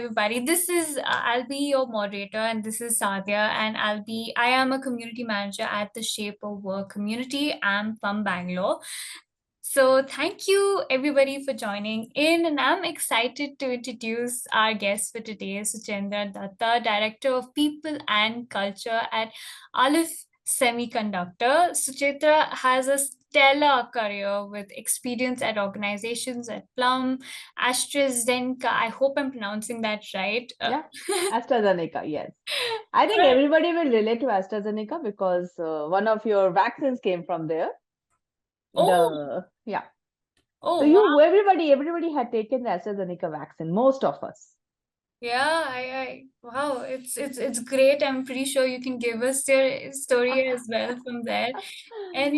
everybody. This is I'll be your moderator, and this is Sadia, and I am a community manager at the Shape of Work community. I'm from Bangalore. So thank you everybody for joining in, and I'm excited to introduce our guest for today, Suchandra Dutta, Director of People and Culture at Alif Semiconductor. Suchitra has a stellar career with experience at organizations at Plum, AstraZeneca. I hope I'm pronouncing that right. Yeah, AstraZeneca, yes. I think everybody will relate to AstraZeneca because one of your vaccines came from there. Oh, Yeah. So oh wow. everybody had taken the AstraZeneca vaccine, most of us. Yeah, wow, it's great. I'm pretty sure you can give us your story as well from there. And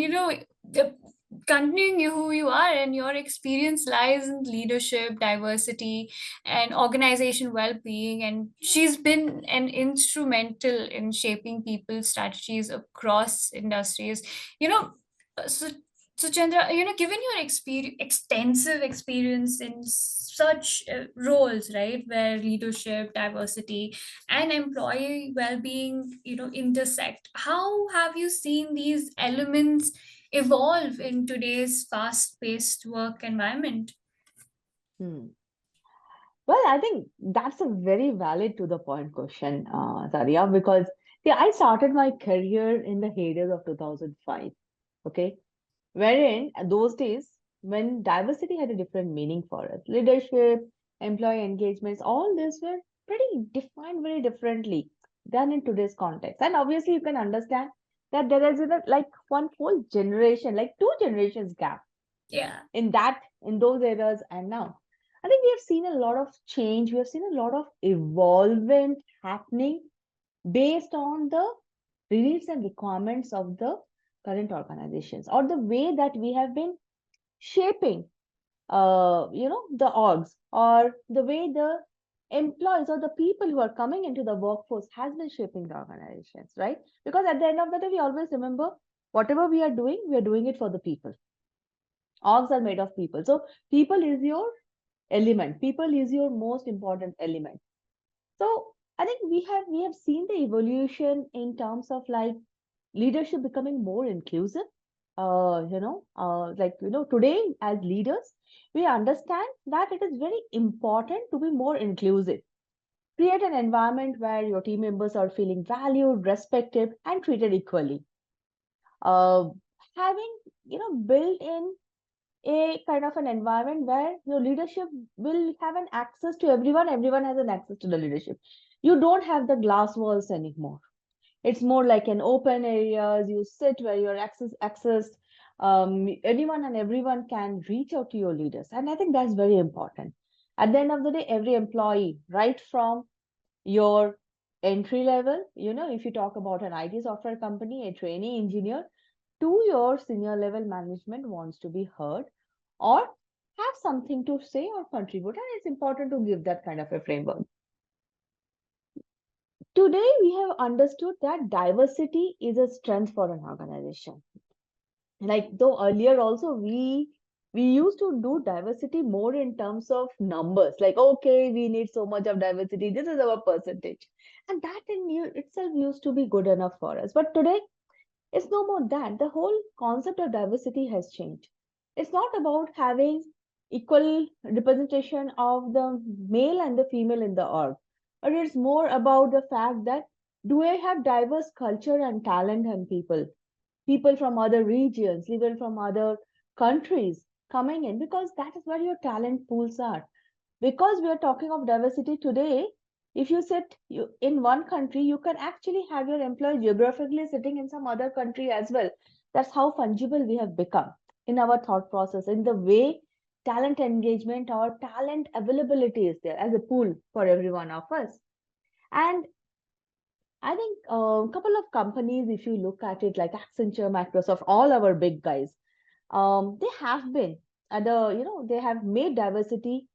continuing who you are and your experience lies in leadership, diversity, and organization well-being. And she's been an instrumental in shaping people's strategies across industries. You know, so so Chandra, given your extensive experience in such roles, right, where leadership, diversity, and employee well-being, intersect, how have you seen these elements evolve in today's fast-paced work environment? Hmm. Well, I think that's a very valid to the point question, Sadia, because yeah, I started my career in the heydays of 2005. Okay, wherein those days when diversity had a different meaning for us, leadership, employee engagements, all these were pretty defined very differently than in today's context. And obviously, you can understand that there is like one whole generation, like two generations gap Yeah. in those eras and now. I think we have seen a lot of change. We have seen a lot of evolvement happening based on the needs and requirements of the current organizations or the way that we have been shaping the orgs or the way the employees or the people who are coming into the workforce has been shaping the organizations, right? Because at the end of the day we always remember whatever we are doing it for the people. Orgs are made of people, so people is your element, people is your most important element. So I think we have seen the evolution in terms of like leadership becoming more inclusive. Today as leaders, we understand that it is very important to be more inclusive. Create an environment where your team members are feeling valued, respected, and treated equally. Uh, Having built in a kind of an environment where your leadership will have an access to everyone, everyone has an access to the leadership. You don't have the glass walls anymore. It's more like an open areas. You sit where your access anyone and everyone can reach out to your leaders, and I think that's very important. At the end of the day, every employee, right from your entry level, if you talk about an IT software company, a trainee engineer, to your senior level management wants to be heard or have something to say or contribute. And it's important to give that kind of a framework. Today, we have understood that diversity is a strength for an organization. Like though earlier also we used to do diversity more in terms of numbers, like okay, we need so much of diversity, this is our percentage, and that itself used to be good enough for us. But today it's no more that. The whole concept of diversity has changed. It's not about having equal representation of the male and the female in the org, but it's more about the fact that do I have diverse culture and talent and people from other regions, even from other countries coming in, because that is where your talent pools are. Because we are talking of diversity today, if you sit in one country, you can actually have your employee geographically sitting in some other country as well. That's how fungible we have become in our thought process, in the way talent engagement or talent availability is there as a pool for every one of us. And I think a couple of companies, if you look at it, like Accenture, Microsoft, all our big guys, they have been at they have made diversity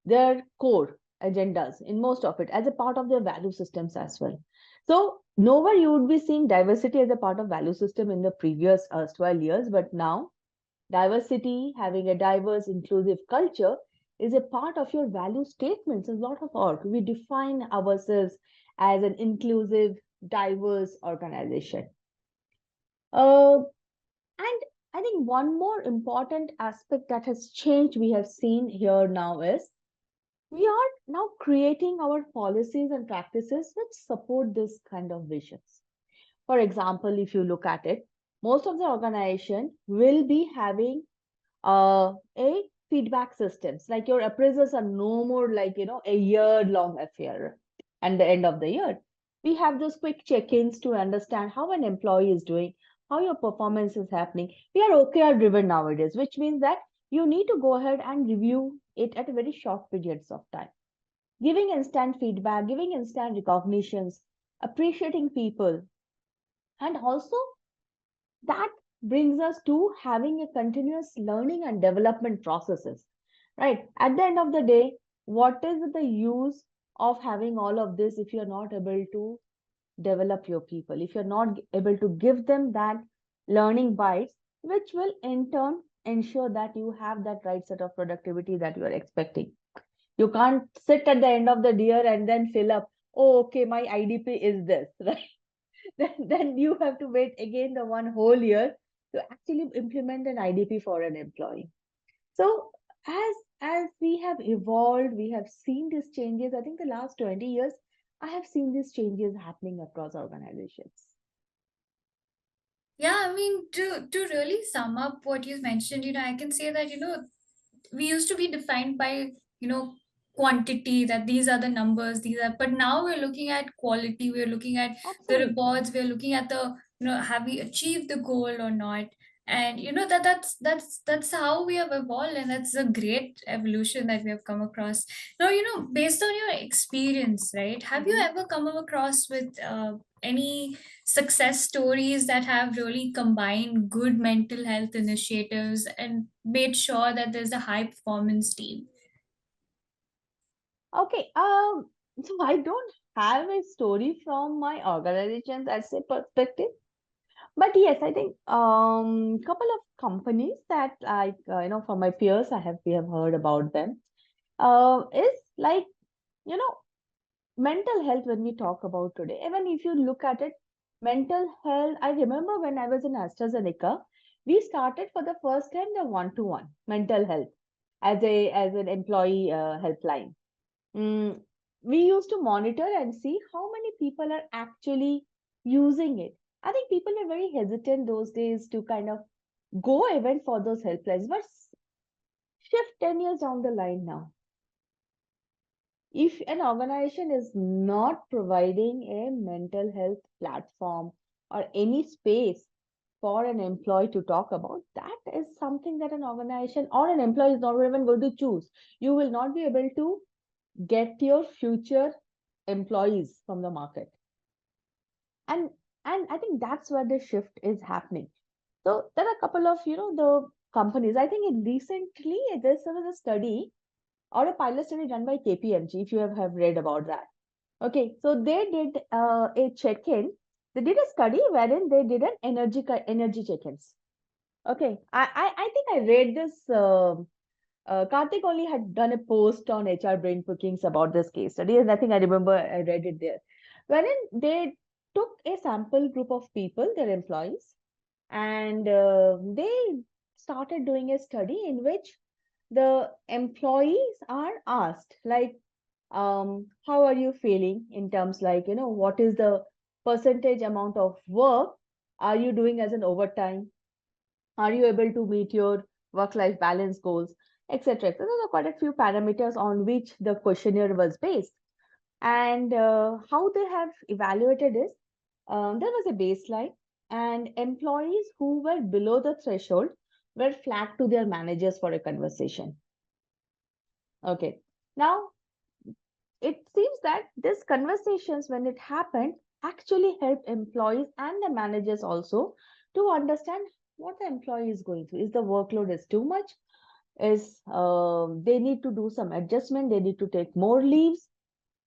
their core agendas in most of it as a part of their value systems as well. So nowhere you would be seeing diversity as a part of value system in the previous 12 years, but now diversity, having a diverse, inclusive culture is a part of your value statements. A lot of org. We define ourselves as an inclusive, diverse organization. Uh, and I think one more important aspect that has changed, we have seen here now, is we are now creating our policies and practices which support this kind of visions. For example, if you look at it, most of the organization will be having a feedback systems. Like your appraisals are no more like, a year long affair and the end of the year. We have those quick check-ins to understand how an employee is doing, how your performance is happening. We are OKR driven nowadays, which means that you need to go ahead and review it at a very short periods of time. Giving instant feedback, giving instant recognitions, appreciating people, and also that brings us to having a continuous learning and development processes, right? At the end of the day, what is the use of having all of this if you're not able to develop your people, if you're not able to give them that learning bites, which will in turn ensure that you have that right set of productivity that you are expecting. You can't sit at the end of the year and then fill up, oh, okay, my IDP is this, right? Then you have to wait again the one whole year to actually implement an IDP for an employee. So as we have evolved, we have seen these changes. I think the last 20 years, I have seen these changes happening across organizations. Yeah, I mean, to really sum up what you mentioned, I can say that, we used to be defined by, quantity, that these are the numbers, these are, but now we're looking at quality, we're looking at the Absolutely. rewards, we're looking at the, have we achieved the goal or not? And that's how we have evolved, and that's a great evolution that we have come across. Now, based on your experience, right, have you Mhm. ever come across with any success stories that have really combined good mental health initiatives and made sure that there's a high performance team? Okay. So I don't have a story from my organizations as a perspective. But yes, I think couple of companies that like from my peers we have heard about them is like you know mental health when we talk about today. Even if you look at it, mental health. I remember when I was in AstraZeneca, we started for the first time the one-to-one mental health as an employee helpline. Mm, we used to monitor and see how many people are actually using it. I think people were very hesitant those days to kind of go even for those helplines. But shift 10 years down the line now. If an organization is not providing a mental health platform or any space for an employee to talk about, that is something that an organization or an employee is not even going to choose. You will not be able to get your future employees from the market. And and I think that's where the shift is happening. So there are a couple of the companies. I think recently there was a study or a pilot study done by KPMG, if you have read about that. Okay, so they did a check-in. They did a study wherein they did an energy check-ins. Okay, I think I read this. Karthik only had done a post on HR Brain Bookings about this case study, and I think I remember I read it there. Wherein they took a sample group of people, their employees, and they started doing a study in which the employees are asked, like, how are you feeling in terms like, what is the percentage amount of work are you doing as an overtime? Are you able to meet your work-life balance goals, etc. So there are quite a few parameters on which the questionnaire was based. And how they have evaluated is there was a baseline, and employees who were below the threshold were flagged to their managers for a conversation. Okay. Now, it seems that these conversations, when it happened, actually helped employees and the managers also to understand what the employee is going through. Is the workload is too much? Is they need to do some adjustment? They need to take more leaves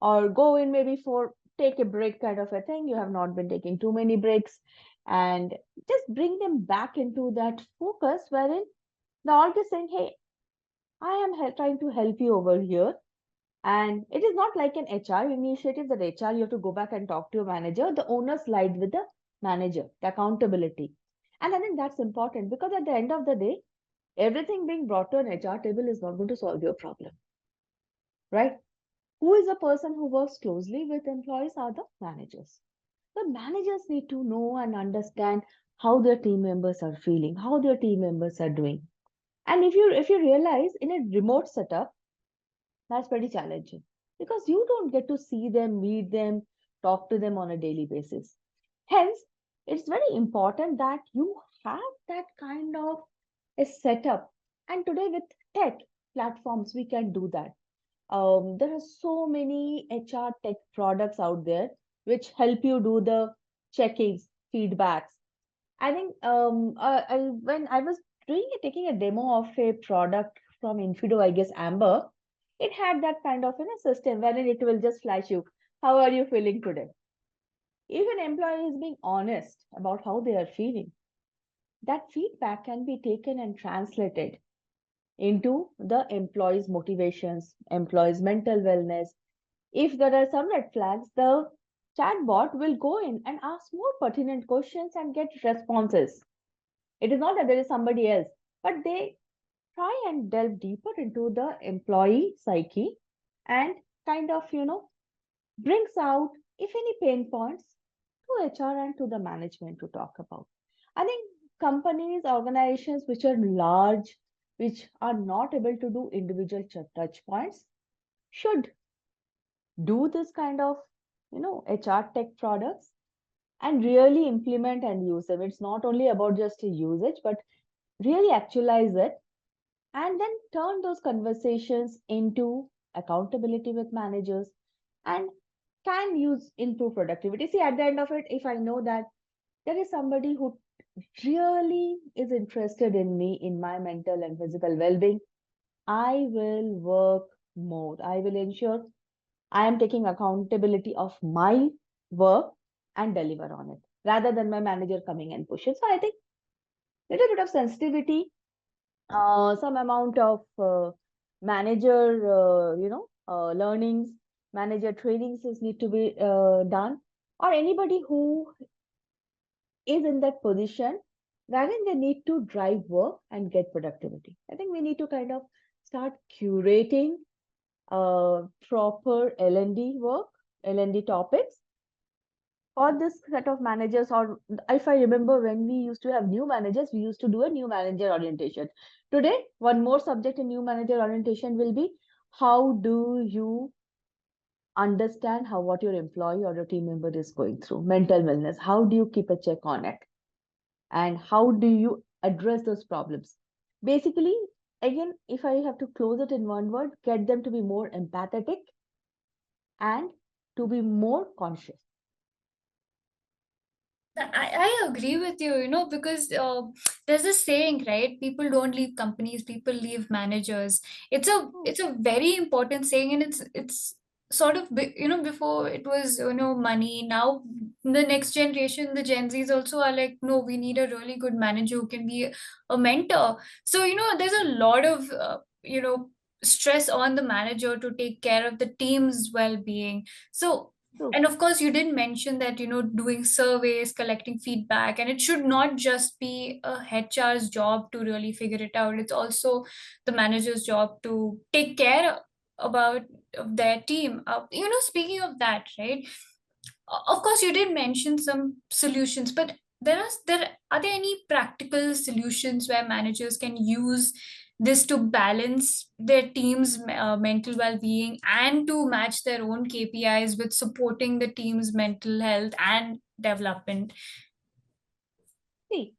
or go in maybe for take a break kind of a thing. You have not been taking too many breaks, and just bring them back into that focus wherein the org is saying, hey, I am trying to help you over here. And it is not like an HR initiative that HR, you have to go back and talk to your manager. The owner slide with the manager, the accountability. And I think that's important because at the end of the day, everything being brought to an HR table is not going to solve your problem, right? Who is the person who works closely with employees are the managers. The managers need to know and understand how their team members are feeling, how their team members are doing. And if you realize in a remote setup, that's pretty challenging because you don't get to see them, meet them, talk to them on a daily basis. Hence, it's very important that you have that kind of a setup. And today, with tech platforms, we can do that. There are so many HR tech products out there which help you do the checkings, feedbacks. I think when I was taking a demo of a product from Infido, I guess Amber, it had that kind of system wherein it will just flash you, how are you feeling today? If an employee is being honest about how they are feeling, that feedback can be taken and translated into the employee's motivations, employee's mental wellness. If there are some red flags, the chatbot will go in and ask more pertinent questions and get responses. It is not that there is somebody else, but they try and delve deeper into the employee psyche and kind of, brings out, if any, pain points to HR and to the management to talk about. I think companies, organizations which are large, which are not able to do individual touch points, should do this kind of, HR tech products and really implement and use them. It's not only about just a usage, but really actualize it and then turn those conversations into accountability with managers and can use improve productivity. See, at the end of it, if I know that there is somebody who really is interested in me, in my mental and physical well-being, I will work more. I will ensure I am taking accountability of my work and deliver on it rather than my manager coming and push it. So I think little bit of sensitivity, some amount of manager, learnings, manager trainings is need to be done, or anybody who is in that position wherein they need to drive work and get productivity. I think we need to kind of start curating proper L&D work, L&D topics for this set of managers. Or if I remember when we used to have new managers, we used to do a new manager orientation. Today, one more subject in new manager orientation will be how do you understand how what your employee or your team member is going through mental wellness, how do you keep a check on it, and how do you address those problems. Basically, again, if I have to close it in one word, get them to be more empathetic and to be more conscious. I agree with you, because there's a saying, right? People don't leave companies, people leave managers. Hmm, It's a very important saying, and it's sort of before it was money. Now the next generation, the Gen Zs also are like, no, we need a really good manager who can be a mentor. So there's a lot of stress on the manager to take care of the team's well-being. So true. and of course, you did mention that, doing surveys, collecting feedback, and it should not just be a HR's job to really figure it out. It's also the manager's job to take care about of their team. Speaking of that, right? Of course, you did mention some solutions, but there are there any practical solutions where managers can use this to balance their team's mental well-being and to match their own KPIs with supporting the team's mental health and development? See,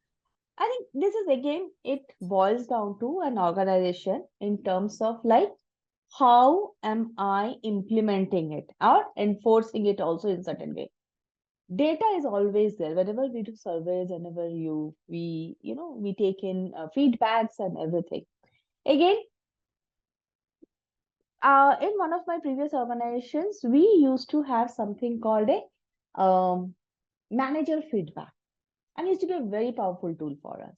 I think this is again, it boils down to an organization in terms of like, how am I implementing it or enforcing it also in certain way. Data is always there whenever we do surveys, whenever we take in feedbacks and everything. Again, in one of my previous organizations, we used to have something called a manager feedback, and it used to be a very powerful tool for us.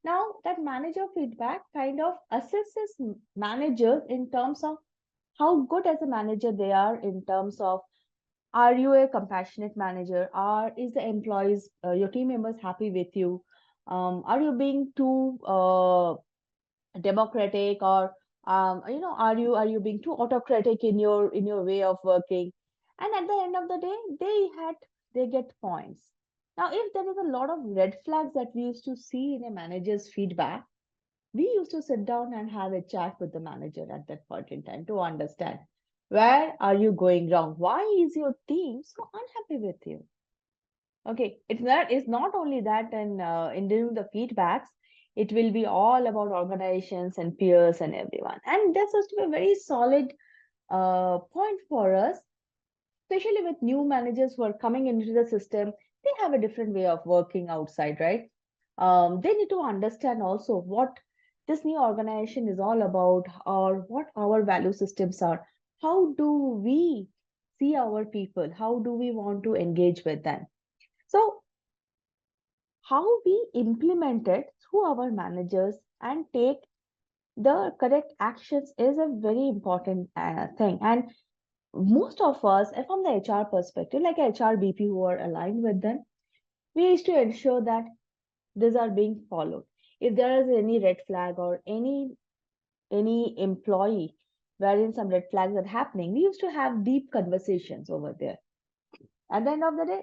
Now, that manager feedback kind of assesses managers in terms of how good as a manager they are, in terms of, are you a compassionate manager? Is the employees, your team members happy with you? Are you being too democratic, or are you being too autocratic in your way of working? And at the end of the day, they get points. Now, if there is a lot of red flags that we used to see in a manager's feedback, we used to sit down and have a chat with the manager at that point in time to understand, where are you going wrong? Why is your team so unhappy with you? Okay, it's not only that, and in doing the feedbacks, it will be all about organizations and peers and everyone. And that's supposed to be a very solid point for us, especially with new managers who are coming into the system. They have a different way of working outside, right? They need to understand also what this new organization is all about, or what our value systems are. How do we see our people? How do we want to engage with them? So, how we implement it through our managers and take the correct actions is a very important thing. And most of us, from the HR perspective, like HR BP who are aligned with them, we used to ensure that these are being followed. If there is any red flag, or any employee wherein some red flags are happening, we used to have deep conversations over there. At the end of the day,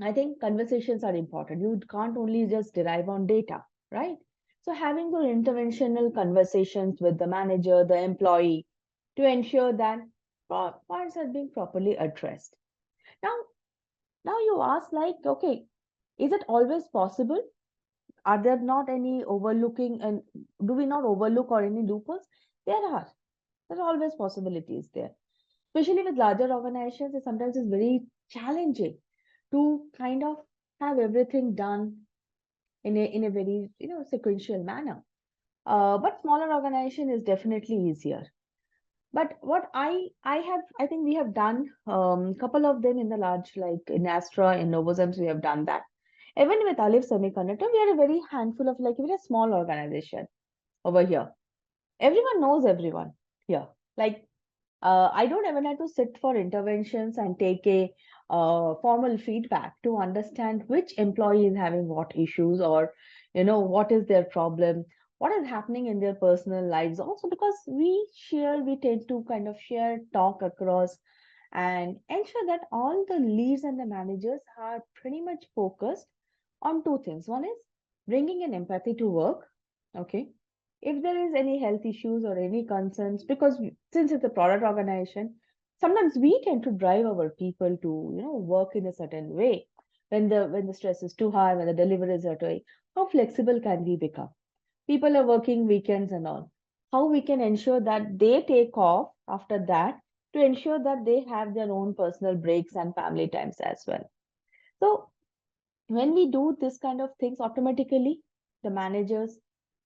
I think conversations are important. You can't only just derive on data, right? So having those interventional conversations with the manager, the employee, to ensure that points are being properly addressed. Now, now you ask, like, okay, is it always possible? Are there not any overlooking, and do we not overlook or any loopholes? There are. There are always possibilities there. Especially with larger organizations, it sometimes is very challenging to kind of have everything done in a very sequential manner. But smaller organization is definitely easier. But what I think we have done couple of them in the large, like in Astra, in Novozymes, we have done that. Even with Alif Semiconductor, we are a very handful of, like, even a small organization over here. Everyone knows everyone here. Like, I don't even have to sit for interventions and take a formal feedback to understand which employee is having what issues, or what is their problem, what is happening in their personal lives. Also, because we tend to kind of share, talk across, and ensure that all the leads and the managers are pretty much focused on two things. One is bringing an empathy to work. Okay, if there is any health issues or any concerns, because since it's a product organization, sometimes we tend to drive our people to work in a certain way. When the stress is too high, when the deliveries are too high, how flexible can we become? People are working weekends and all. How we can ensure that they take off after that, to ensure that they have their own personal breaks and family times as well. So when we do this kind of things, automatically the managers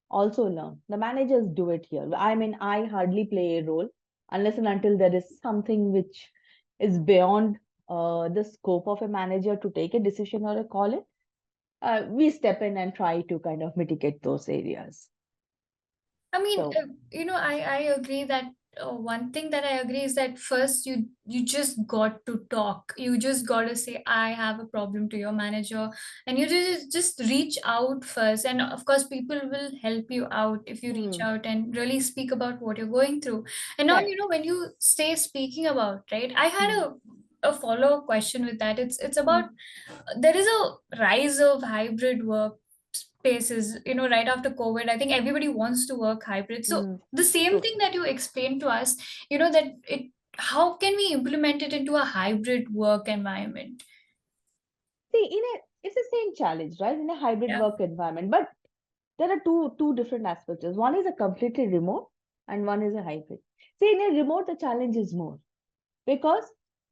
also learn. The managers do it here. I mean, I hardly play a role unless and until there is something which is beyond the scope of a manager to take a decision or a call it. We step in and try to kind of mitigate those areas. I mean, So, I agree that one thing that I agree is that first you just got to talk. You just got to say I have a problem to your manager, and you just reach out first. And of course, people will help you out if you reach hmm, out and really speak about what you're going through. And now correct. when you say speaking about, right? I had Hmm, a follow-up question with that. It's about hmm, there is a rise of hybrid work spaces, right after COVID. I think everybody wants to work hybrid. So hmm, the same true. thing that you explained to us, that it how can we implement it into a hybrid work environment? See, it's the same challenge, right? In a hybrid Yeah. work environment, but there are two different aspects. One is a completely remote, and one is a hybrid. See, in a remote, the challenge is more, because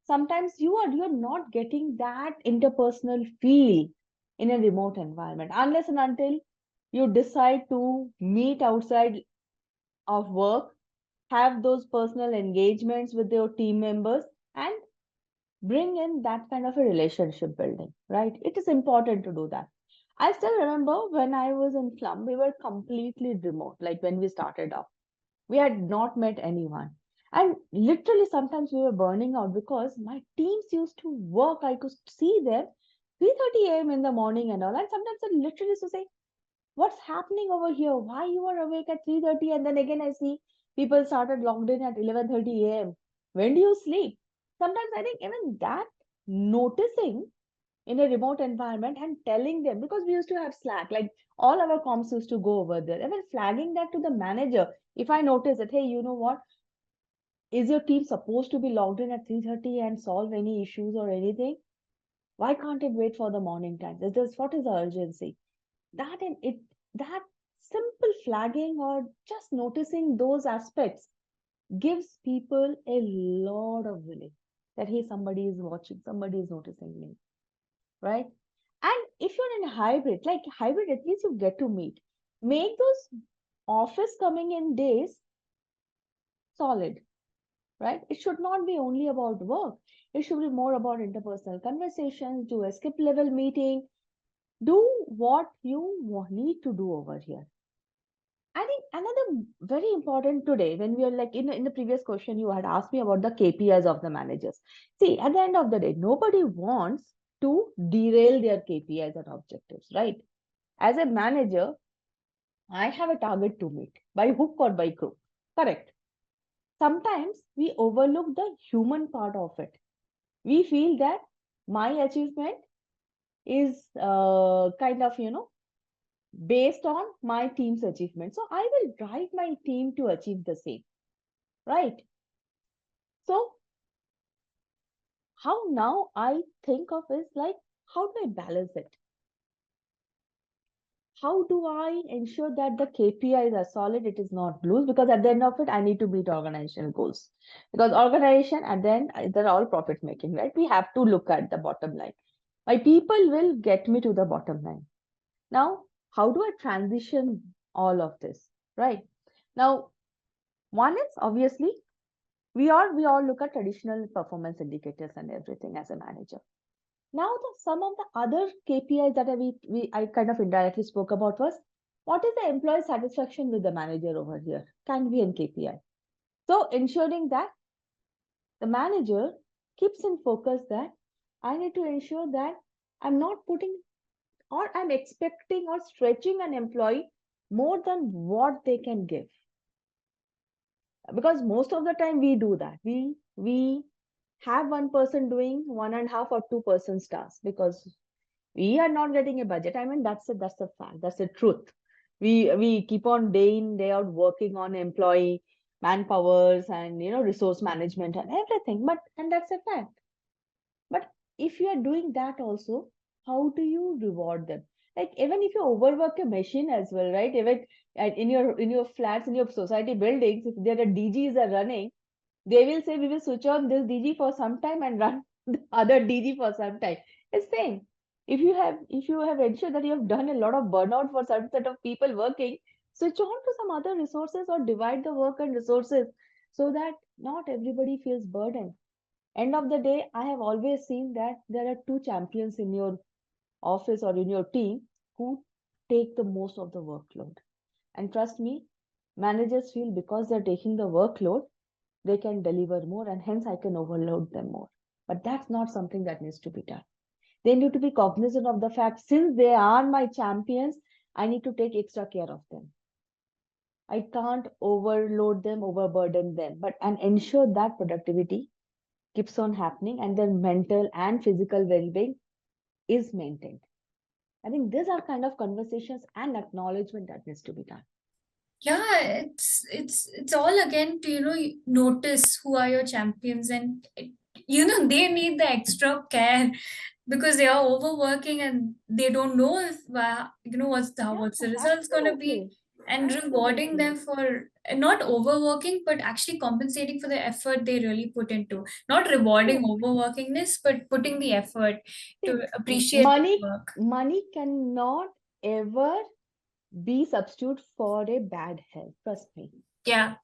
sometimes you're not getting that interpersonal feel in a remote environment, unless and until you decide to meet outside of work, have those personal engagements with your team members, and bring in that kind of a relationship building, right? It is important to do that. I still remember when I was in Plum, we were completely remote, like when we started off. We had not met anyone. And literally sometimes we were burning out because my teams used to work. I could see them 3:30 a.m. in the morning and all. And sometimes I literally used to say, what's happening over here? Why you are awake at 3:30? And then again I see people started logged in at 11:30 a.m. When do you sleep? Sometimes I think even that noticing in a remote environment and telling them, because we used to have Slack, like all our comms used to go over there, even flagging that to the manager. If I notice that, hey, you know what, is your team supposed to be logged in at 3:30 and solve any issues or anything? Why can't it wait for the morning time? What is the urgency? That in it, that simple flagging or just noticing those aspects gives people a lot of relief that hey, somebody is watching, somebody is noticing me, right? And if you're in hybrid, like hybrid, at least you get to meet. Make those office coming in days solid, right? It should not be only about work. It should be more about interpersonal conversations, do a skip level meeting, do what you need to do over here. I think another very important today, when we are like in the previous question, you had asked me about the KPIs of the managers. See, at the end of the day, nobody wants to derail their KPIs and objectives, right? As a manager, I have a target to meet by hook or by crook. Correct. Sometimes we overlook the human part of it. We feel that my achievement is kind of, based on my team's achievement. So I will drive my team to achieve the same, right? So how now I think of is like, how do I balance it? How do I ensure that the KPIs are solid? It is not loose, because at the end of it, I need to meet organizational goals. Because organization, at the end, they're all profit making, right? We have to look at the bottom line. My people will get me to the bottom line. Now, how do I transition all of this, right? Now, one is obviously we all look at traditional performance indicators and everything as a manager. Now, some of the other KPIs that I kind of indirectly spoke about was, what is the employee satisfaction with the manager over here? Can be in KPI. So ensuring that the manager keeps in focus that I need to ensure that I'm not putting or I'm expecting or stretching an employee more than what they can give. Because most of the time we do that. We have one person doing 1.5 or 2% tasks because we are not getting a budget. I mean, that's a fact. That's the truth. We keep on day in, day out working on employee manpowers and resource management and everything. But and that's a fact. But if you are doing that also, how do you reward them? Like even if you overwork a machine as well, right? Even in your flats, in your society buildings, if there are DGs are running, they will say we will switch on this DG for some time and run the other DG for some time. It's same. If you have ensured that you have done a lot of burnout for certain set of people working, switch on to some other resources or divide the work and resources so that not everybody feels burdened. End of the day, I have always seen that there are two champions in your office or in your team who take the most of the workload. And trust me, managers feel because they're taking the workload, they can deliver more and hence I can overload them more. But that's not something that needs to be done. They need to be cognizant of the fact, since they are my champions, I need to take extra care of them. I can't overload them, overburden them, but and ensure that productivity keeps on happening and their mental and physical well-being is maintained. I think these are kind of conversations and acknowledgement that needs to be done. Yeah, it's all again to notice who are your champions, and they need the extra care because they are overworking and they don't know if what's the Yeah, results going to be, absolutely. and rewarding Absolutely. them for not overworking but actually compensating for the effort they really put into, not rewarding True. overworkingness but putting the effort to See, appreciate the money work. money cannot ever be substitute for a bad health. Trust me. Yeah,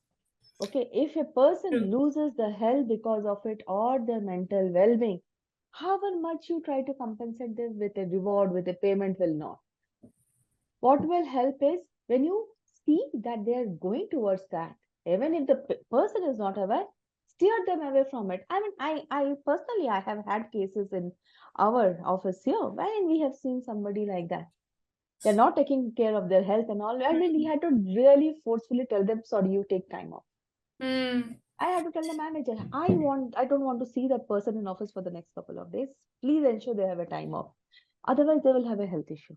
Okay, if a person true. loses the health because of it or their mental well-being, however much you try to compensate them with a reward, with a payment will not. What will help is when you see that they are going towards that, even if the person is not aware, steer them away from it. I mean, I personally, I have had cases in our office here wherein we have seen somebody like that. They're not taking care of their health and all, and then we had to really forcefully tell them, sorry, you take time off. Mm. I had to tell the manager, I don't want to see that person in office for the next couple of days. Please ensure they have a time off. Otherwise, they will have a health issue.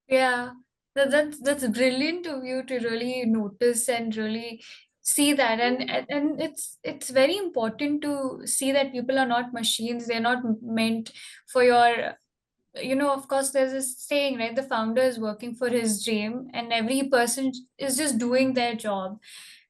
Yeah, that's brilliant of you to really notice and really see that, and it's very important to see that people are not machines. They're not meant for your, of course, there's this saying, right? The founder is working for his dream, and every person is just doing their job.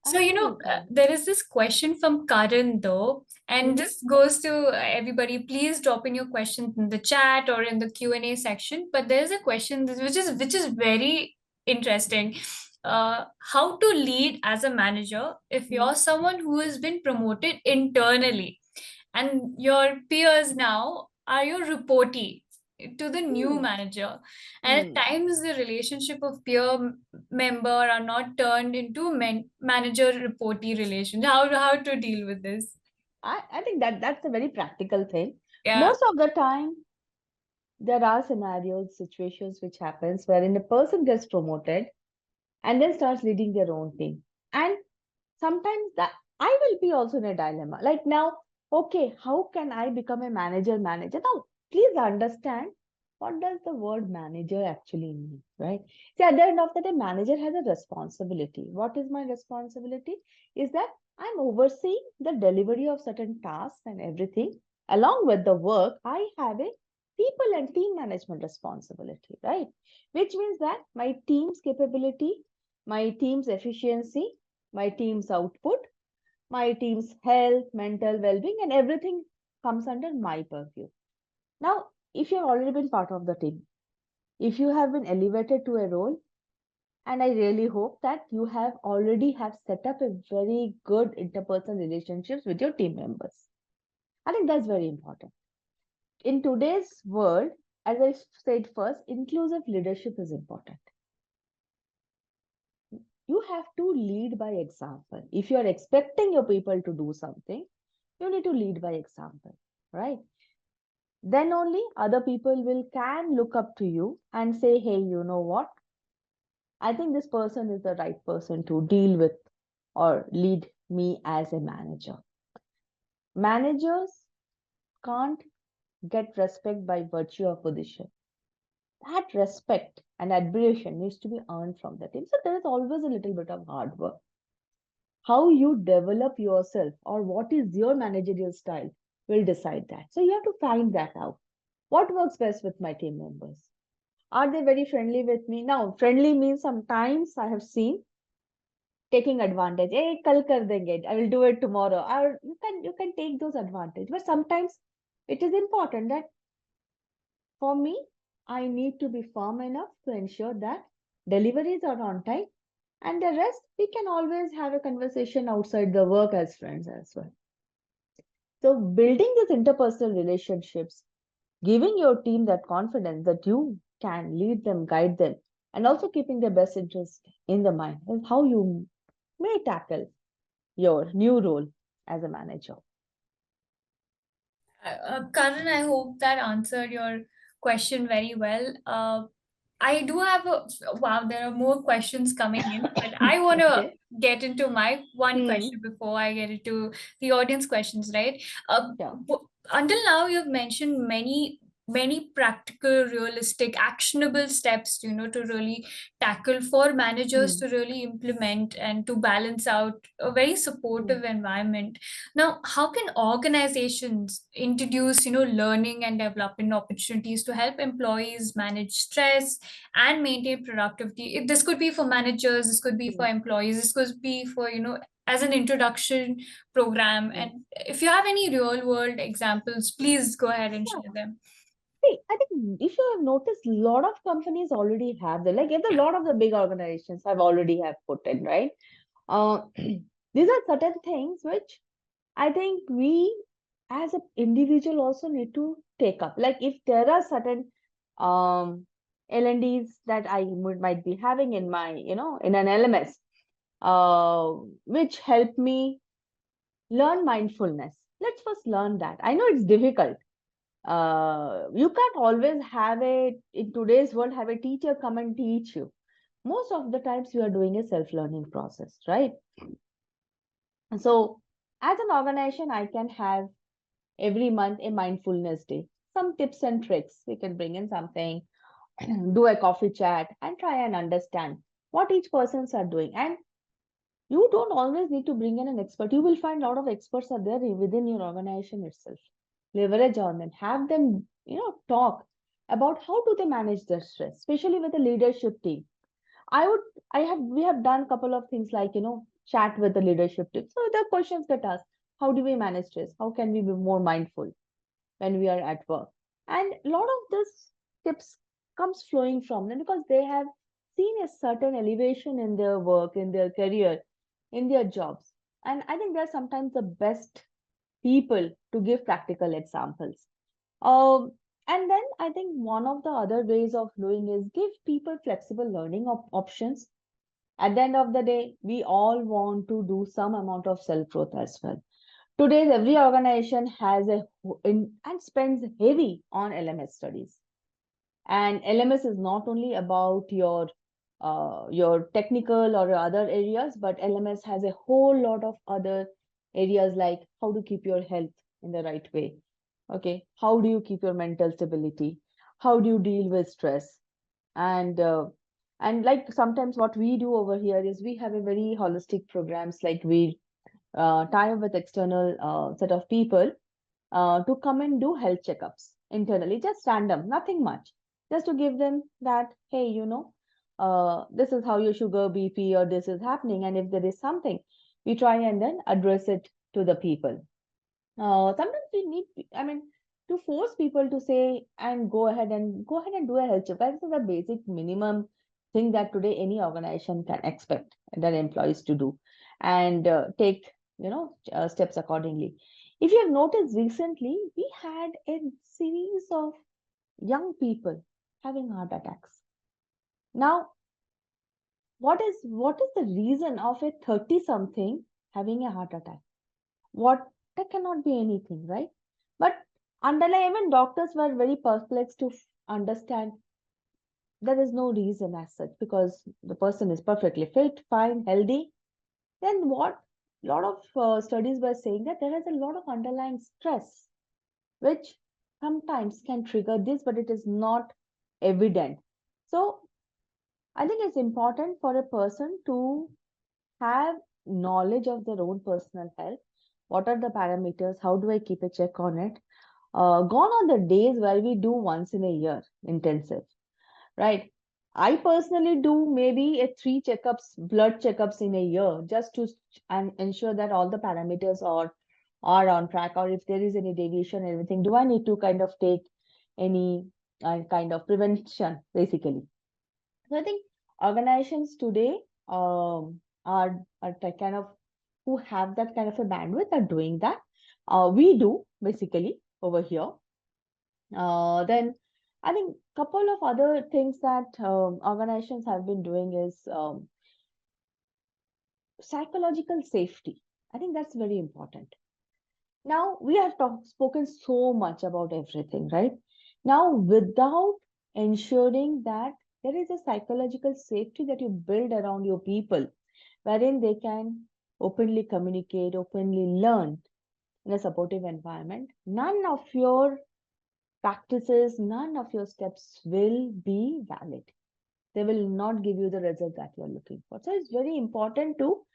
So, Absolutely. there is this question from Karan, though, and Mm-hmm. this goes to everybody. Please drop in your questions in the chat or in the Q&A section. But there's a question which is very interesting. How to lead as a manager if you're someone who has been promoted internally, and your peers now are your reportee to the new Mm-hmm. manager, and at times the relationship of member are not turned into manager reportee relation. How to deal with this? I think that that's a very practical thing. Yeah. Most of the time, there are scenarios, situations which happens wherein a person gets promoted and then starts leading their own team. And sometimes that I will be also in a dilemma. Like now, okay, how can I become a manager? Now, please understand what does the word manager actually mean, right? See, at the end of the day, manager has a responsibility. What is my responsibility? Is that I'm overseeing the delivery of certain tasks and everything. Along with the work, I have a people and team management responsibility, right? Which means that my team's capability, my team's efficiency, my team's output, my team's health, mental well being, and everything comes under my purview. Now, if you've already been part of the team, if you have been elevated to a role, and I really hope that you have already have set up a very good interpersonal relationships with your team members. I think that's very important. In today's world, as I said first, inclusive leadership is important. You have to lead by example. If you are expecting your people to do something, you need to lead by example, right? Then only other people will can look up to you and say, hey, you know what, I think this person is the right person to deal with or lead me as a manager. Managers can't get respect by virtue of position. That respect and admiration needs to be earned from the team. So there is always a little bit of hard work. How you develop yourself or what is your managerial style will decide that. So you have to find that out. What works best with my team members? Are they very friendly with me? Now, friendly means sometimes I have seen taking advantage. Hey, kal kar denge. I will do it tomorrow. Or you can take those advantage. But sometimes it is important that for me, I need to be firm enough to ensure that deliveries are on time, and the rest we can always have a conversation outside the work as friends as well. So building these interpersonal relationships, giving your team that confidence that you can lead them, guide them, and also keeping their best interest in the mind is how you may tackle your new role as a manager. Karan, I hope that answered your question very well. I do have wow, there are more questions coming in, but I want to Okay. get into my one Hmm. question before I get into the audience questions, right? Yeah. Until now, you've mentioned many practical, realistic, actionable steps, to really tackle for managers Hmm. to really implement and to balance out a very Hmm. supportive environment. Now, how can organizations introduce, learning and development opportunities to help employees manage stress and maintain productivity? This could be for managers, this could be for Hmm. employees, this could be for, as an introduction program. Hmm. And if you have any real world examples, please go ahead and Yeah. share them. See, I think if you have noticed, a lot of companies already have the like, if a lot of the big organizations have already have put in, right? These are certain things which I think we as an individual also need to take up. Like if there are certain um, L&Ds that I might be having in my, in an LMS, which help me learn mindfulness. Let's first learn that. I know it's difficult. You can't always in today's world, have a teacher come and teach you. Most of the times, we are doing a self-learning process, right? So, as an organization, I can have every month a mindfulness day, some tips and tricks. We can bring in something, do a coffee chat, and try and understand what each persons are doing. And you don't always need to bring in an expert. You will find a lot of experts are there within your organization itself. Leverage on them, have them, talk about how do they manage their stress, especially with the leadership team. I would, we have done a couple of things like, chat with the leadership team. So the questions get asked: how do we manage stress? How can we be more mindful when we are at work? And a lot of this tips comes flowing from them because they have seen a certain elevation in their work, in their career, in their jobs. And I think they're sometimes the best people to give practical examples. And then I think one of the other ways of doing is give people flexible learning options. At the end of the day, we all want to do some amount of self growth as well. Today's every organization has and spends heavy on LMS studies. And LMS is not only about your technical or other areas, but LMS has a whole lot of other areas like how to keep your health in the right way. Okay, how do you keep your mental stability? How do you deal with stress? And like sometimes what we do over here is we have a very holistic programs, like we tie up with external set of people to come and do health checkups internally, just random, nothing much, just to give them that, hey, this is how your sugar, BP, or this is happening. And if there is something, we try and then address it to the people. Sometimes we need, I mean, to force people to say and go ahead and do a health check. That is the basic minimum thing that today any organization can expect their employees to do, and take steps accordingly. If you have noticed recently, we had a series of young people having heart attacks. Now, what is the reason of a 30 something having a heart attack? What That cannot be anything, right? But underlying, even doctors were very perplexed to understand there is no reason as such, because the person is perfectly fit, fine, healthy. Then what? Lot of studies were saying that there is a lot of underlying stress which sometimes can trigger this, but it is not evident. So I think it's important for a person to have knowledge of their own personal health. What are the parameters? How do I keep a check on it? Gone are the days where we do once in a year intensive, right? I personally do maybe a three checkups, blood checkups in a year, just to and ensure that all the parameters are on track, or if there is any deviation, everything. Do I need to kind of take any kind of prevention, basically? So I think organizations today are the kind of who have that kind of a bandwidth are doing that. We do basically over here. Then I think couple of other things that organizations have been doing is psychological safety. I think that's very important. Now we have spoken so much about everything, right? Now, without ensuring that there is a psychological safety that you build around your people, wherein they can openly communicate, openly learn in a supportive environment, none of your practices, none of your steps will be valid. They will not give you the result that you're looking for. So it's very important to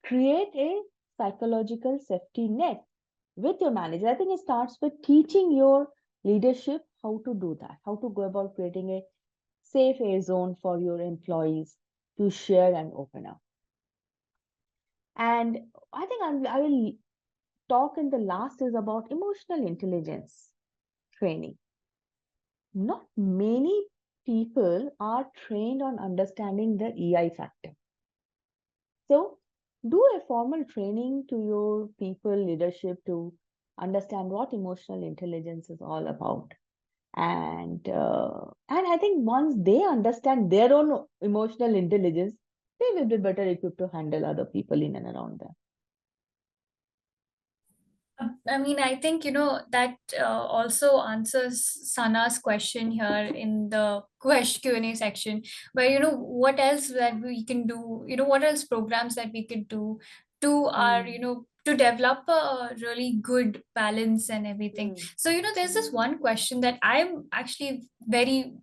create a psychological safety net with your manager. I think it starts with teaching your leadership how to do that, how to go about creating a safe air zone for your employees to share and open up. And I think I will talk in the last is about emotional intelligence training. Not many people are trained on understanding the EI factor. So, do a formal training to your people leadership to understand what emotional intelligence is all about. And I think once they understand their own emotional intelligence, they will be better equipped to handle other people in and around them. I mean, I think, that also answers Sana's question here in the Q&A section, where, what else that we can do, what else programs that we could do to our, Mm, to develop a really good balance and everything. mm, So, there's this one question that I'm actually very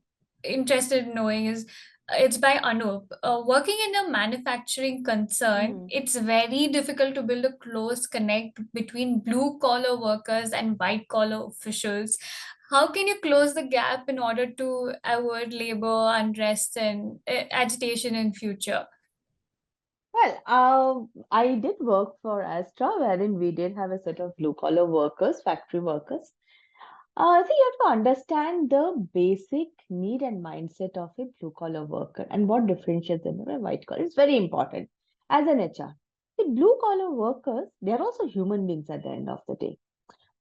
interested in knowing is, it's by Anup. Working in a manufacturing concern, mm. it's very difficult to build a close connect between blue collar workers and white collar officials. How can you close the gap in order to avoid labor unrest and agitation in future? Well, I did work for Astra, wherein we did have a set of blue collar workers, factory workers. I think you have to understand the basic need and mindset of a blue collar worker and what differentiates them from a white collar. It's very important as an HR. The blue collar workers, they are also human beings at the end of the day,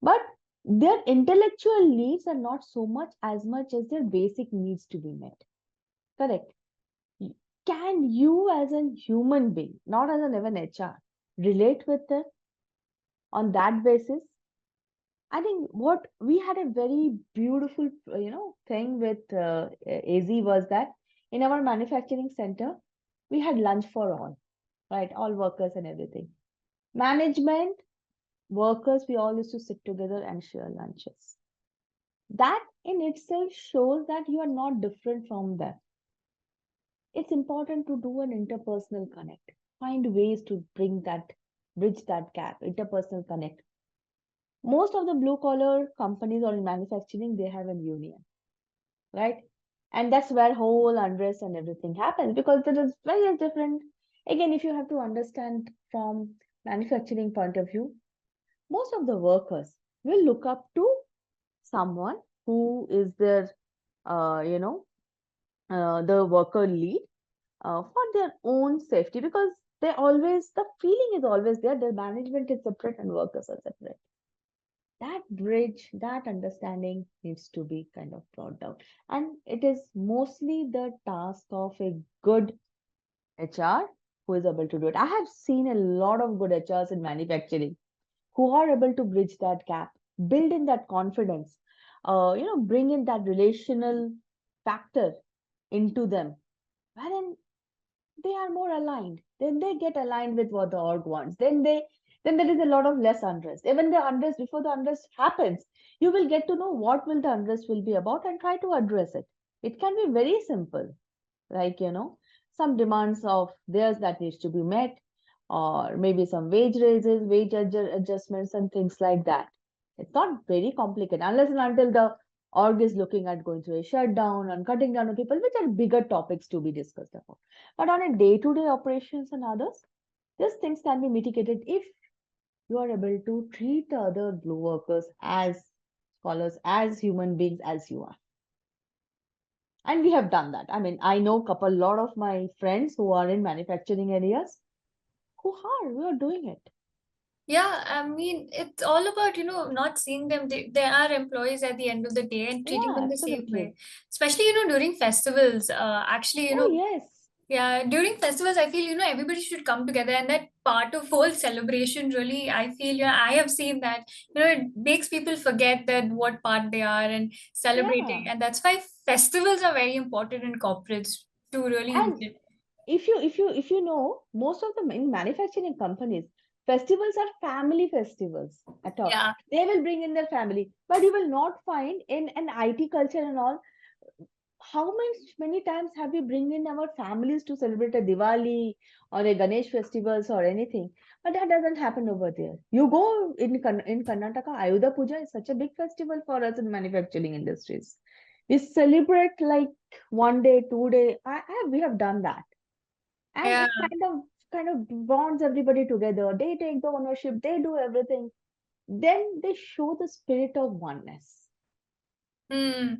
but their intellectual needs are not so much as their basic needs to be met. Correct. Y- Can you, as a human being, not as an even HR, relate with them on that basis? I think what we had a very beautiful, thing with AZ was that in our manufacturing center, we had lunch for all, right? All workers and everything. Management, workers, we all used to sit together and share lunches. That in itself shows that you are not different from them. It's important to do an interpersonal connect, find ways to bridge that gap, interpersonal connect. Most of the blue collar companies or in manufacturing, they have a union, right? And that's where whole unrest and everything happens because there is very different. Again, if you have to understand from manufacturing point of view, most of the workers will look up to someone who is their, uh, you know, the worker lead for their own safety because the feeling is always there. Their management is separate and workers are separate. That bridge, that understanding needs to be kind of brought down. And it is mostly the task of a good HR who is able to do it. I have seen a lot of good HRs in manufacturing who are able to bridge that gap, build in that confidence, bring in that relational factor into them, wherein they are more aligned. Then they get aligned with what the org wants. Then there is a lot of less unrest. Even the unrest before the unrest happens, you will get to know what will the unrest will be about and try to address it. It can be very simple, like some demands of theirs that needs to be met, or maybe some wage raises, adjustments, and things like that. It's not very complicated unless and until the org is looking at going through a shutdown and cutting down on people, which are bigger topics to be discussed about. But on a day-to-day operations and others, these things can be mitigated if you are able to treat the other blue workers as scholars, as human beings as you are. And we have done that. I mean, I know a lot of my friends who are in manufacturing areas we are doing it. Yeah, I mean, it's all about, not seeing them. They are employees at the end of the day and treating Yeah, them the same way. absolutely. Especially, during festivals. Actually, Oh, yes. yeah, during festivals, I feel, everybody should come together, and that part of whole celebration really, I feel, I have seen that, it makes people forget that what part they are and celebrating. Yeah. And that's why festivals are very important in corporates to really use And it. if you know, most of the in manufacturing companies, festivals are family festivals at all. Yeah. They will bring in their family, but you will not find in an IT culture and all how many times have we bring in our families to celebrate a Diwali or a Ganesh festivals or anything? But that doesn't happen over there. You go in Karnataka, Ayudha Puja is such a big festival for us in manufacturing industries. We celebrate like 1 day, 2 day. We have done that, and Yeah. it kind of bonds everybody together. They take the ownership. They do everything. Then they show the spirit of oneness. Hmm.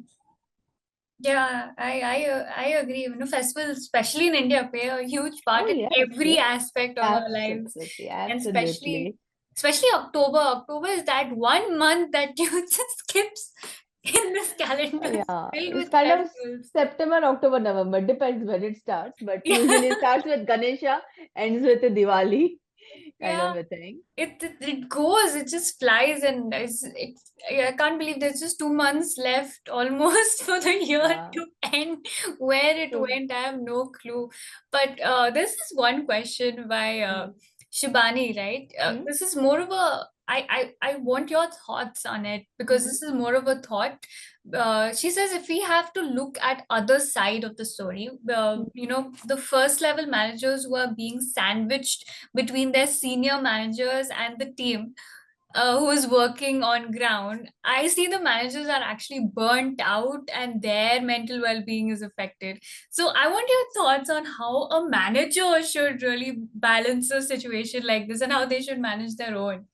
Yeah, I agree. Festivals, especially in India, play a huge Oh part in yes, every yes, aspect of our lives, absolutely, and absolutely. especially October. October is that one month that you just skips in this calendar Yeah, filled it's with kind of festivals. September, October, November, depends when it starts, but Yeah, usually it starts with Ganesha, ends with the Diwali kind yeah. of a thing. It goes, it just flies, and I can't believe there's just 2 months left almost for the year Yeah, to end. Where it true. went, I have no clue. But this is one question by Mm. Shibani, right? Mm. This is more of a I want your thoughts on it, because Mm. this is more of a thought. She says if we have to look at other side of the story, Mm. the first level managers who are being sandwiched between their senior managers and the team who is working on ground, I see the managers are actually burnt out and their mental well-being is affected. So I want your thoughts on how a manager should really balance a situation like this and how they should manage their own.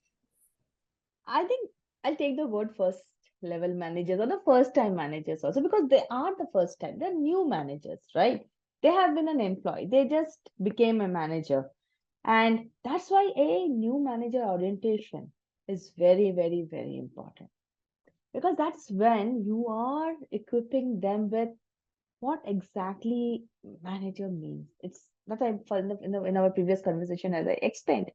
I think I'll take the word first level managers or the first time managers also, because they are the first time. They're new managers, right? They have been an employee. They just became a manager. And that's why a new manager orientation is very, very, very important. Because that's when you are equipping them with what exactly manager means. It's that I in our previous conversation, as I explained,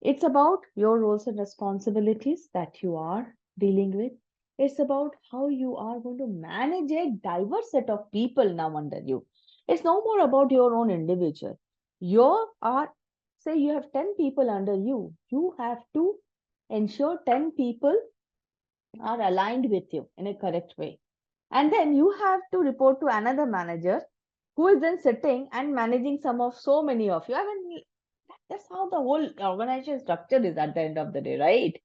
it's about your roles and responsibilities that you are dealing with. It's about how you are going to manage a diverse set of people now under you. It's no more about your own individual. You are, say, you have 10 people under you. You have to ensure 10 people are aligned with you in a correct way. And then you have to report to another manager who is then sitting and managing some of so many of you. I mean, that's how the whole organization structure is at the end of the day, right?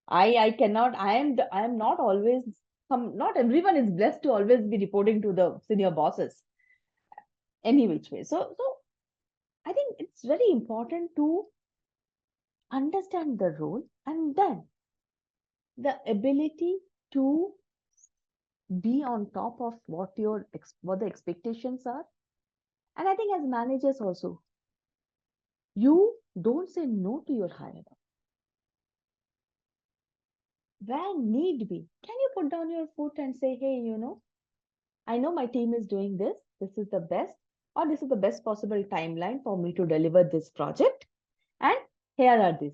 I cannot, I am not always, not everyone is blessed to always be reporting to the senior bosses any which way. So I think it's very important to understand the role, and then the ability to be on top of what the expectations are. And I think as managers also, you don't say no to your higher up where need be. Can you put down your foot and say, hey, I know my team is doing this. This is the best, or this is the best possible timeline for me to deliver this project. And here are these.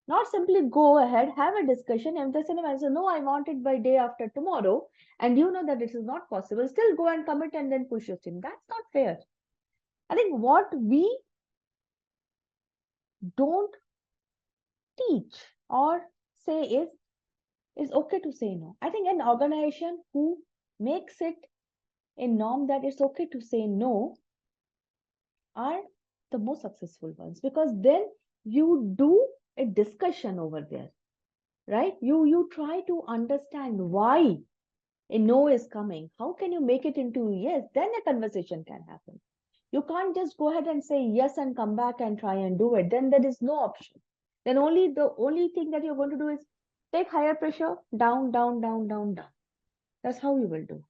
Not simply go ahead, have a discussion, and the cinema says, no, I want it by day after tomorrow. And you know that it is not possible. Still go and commit and then push your team. That's not fair. I think what we don't teach or say is okay to say no. I think an organization who makes it a norm that it's okay to say no are the most successful ones, because then you do a discussion over there, right? You try to understand why a no is coming. How can you make it into yes? Then a conversation can happen. You can't just go ahead and say yes and come back and try and do it. Then there is no option. Then only the only thing that you're going to do is take higher pressure down, down, down, down, down. That's how you will do.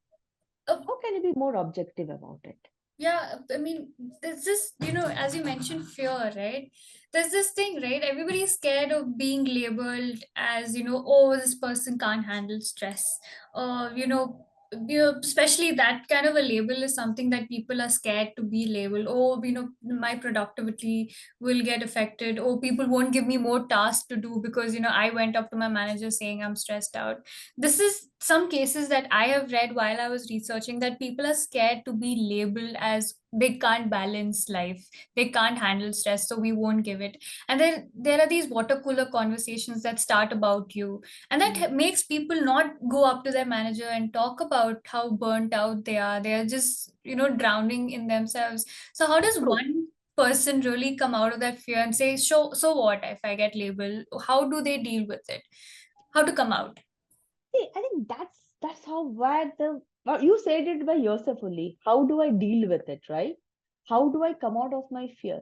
Uh, How can you be more objective about it? Yeah, I mean, there's this, as you mentioned, fear, right? There's this thing, right? Everybody's scared of being labeled as, oh, this person can't handle stress. Or, especially that kind of a label is something that people are scared to be labeled. Oh, my productivity will get affected. Oh, people won't give me more tasks to do because, I went up to my manager saying I'm stressed out. This is some cases that I have read while I was researching, that people are scared to be labeled as they can't balance life, they can't handle stress, so we won't give it. And then there are these water cooler conversations that start about you, and that Mm. makes people not go up to their manager and talk about how burnt out they are. They are just drowning in themselves. So how does True. one person really come out of that fear and say, so what if I get labeled? How do they deal with it? How to come out? See, I think that's how where the well, you said it by yourself only. How do I deal with it, right? How do I come out of my fear?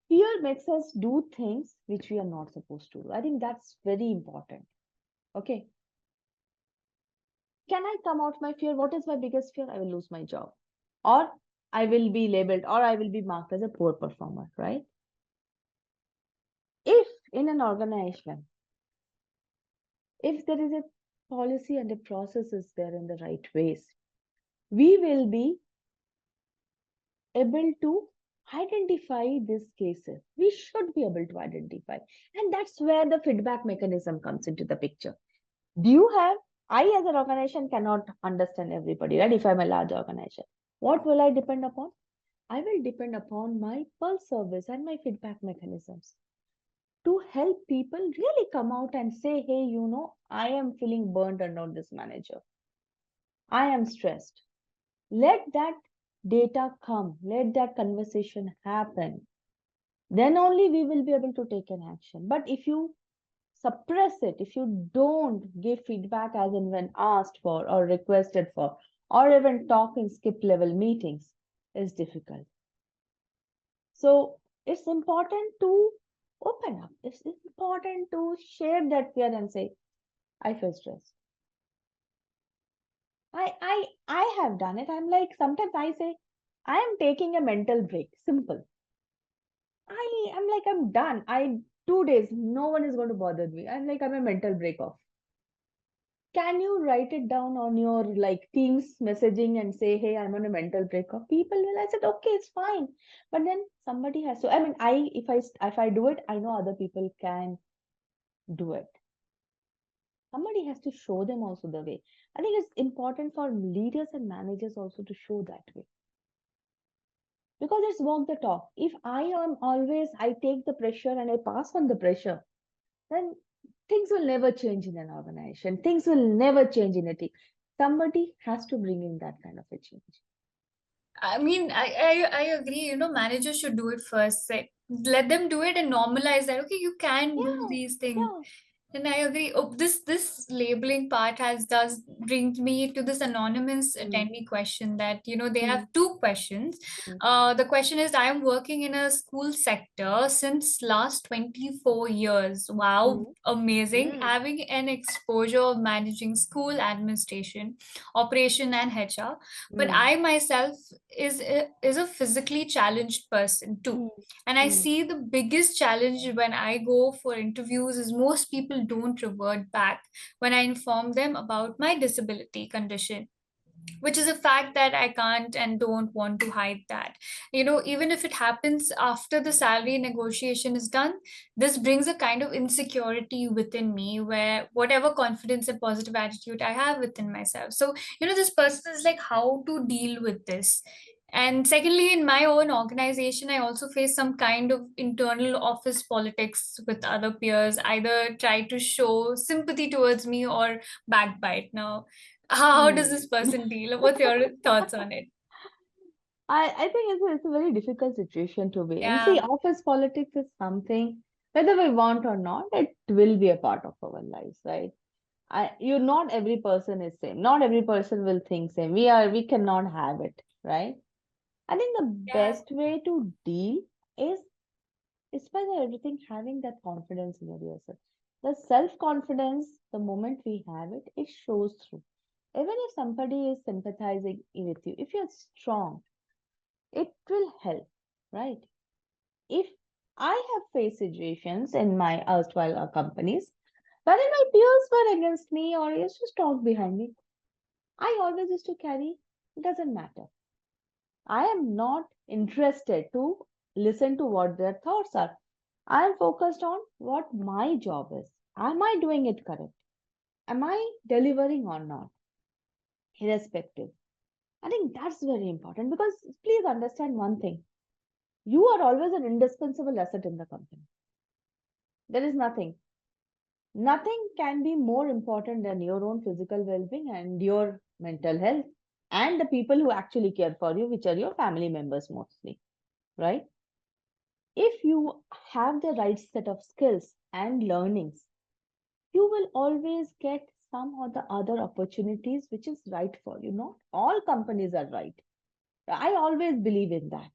Fear makes us do things which we are not supposed to do. I think that's very important. Okay. Can I come out my fear? What is my biggest fear? I will lose my job. Or I will be labeled or I will be marked as a poor performer, right? If in an organization, if there is a policy and the process is there in the right ways, we will be able to identify these cases. We should be able to identify. And that's where the feedback mechanism comes into the picture. Do you have, I as an organization cannot understand everybody, right? If I'm a large organization, what will I depend upon? I will depend upon my pulse service and my feedback mechanisms to help people really come out and say, hey, I am feeling burnt under this manager. I am stressed. Let that data come, let that conversation happen. Then only we will be able to take an action. But if you suppress it, if you don't give feedback as and when asked for or requested for, or even talk in skip level meetings, is difficult. So it's important to open up. It's important to share that fear and say, I feel stressed. I have done it. I'm like, sometimes I say, I am taking a mental break. Simple. I'm like, I'm done. 2 days, no one is going to bother me. I'm like, I'm a mental break off. Can you write it down on your like Teams messaging and say, hey, I'm on a mental break off? People will, I said, okay, it's fine. But then somebody has to, I mean, if I do it, I know other people can do it. Somebody has to show them also the way. I think it's important for leaders and managers also to show that way. Because it's walk the talk. If I take the pressure and I pass on the pressure, then things will never change in an organization. Things will never change in a team. Somebody has to bring in that kind of a change. I mean, I agree. Managers should do it first. Let them do it and normalize that. Okay, you can do Yeah, these things. yeah. And I agree. Oh, this labeling part does bring me to this anonymous Mm, attendee question that they have mm, two questions. mm, The question is, I am working in a school sector since last 24 years. Wow, mm, amazing. mm, Having an exposure of managing school administration, operation, and HR. But mm, I myself is a physically challenged person too, mm, and I mm, see the biggest challenge when I go for interviews is most people don't revert back when I inform them about my disability condition, which is a fact that I can't and don't want to hide that. Even if it happens after the salary negotiation is done, this brings a kind of insecurity within me where whatever confidence and positive attitude I have within myself. So, this person is like, how to deal with this? And secondly, in my own organization, I also face some kind of internal office politics with other peers, either try to show sympathy towards me or backbite. Now, how does mm. this person deal? What's your thoughts on it? I think it's a very difficult situation to be in. See, Yeah, office politics is something, whether we want or not, it will be a part of our lives, right? Not every person is same. Not every person will think same. We cannot have it, right? I think the yeah. best way to deal is, despite everything, having that confidence in yourself. The self-confidence, the moment we have it, it shows through. Even if somebody is sympathizing with you, if you're strong, it will help, right? If I have faced situations in my erstwhile companies wherein my peers were against me or used to talk behind me, I always used to carry, it doesn't matter. I am not interested to listen to what their thoughts are. I am focused on what my job is. Am I doing it correct? Am I delivering or not? Irrespective. I think that's very important because please understand one thing. You are always an indispensable asset in the company. There is nothing can be more important than your own physical well-being and your mental health and the people who actually care for you, which are your family members mostly, right? If you have the right set of skills and learnings, you will always get some or the other opportunities which is right for you. Not all companies are right. I always believe in that.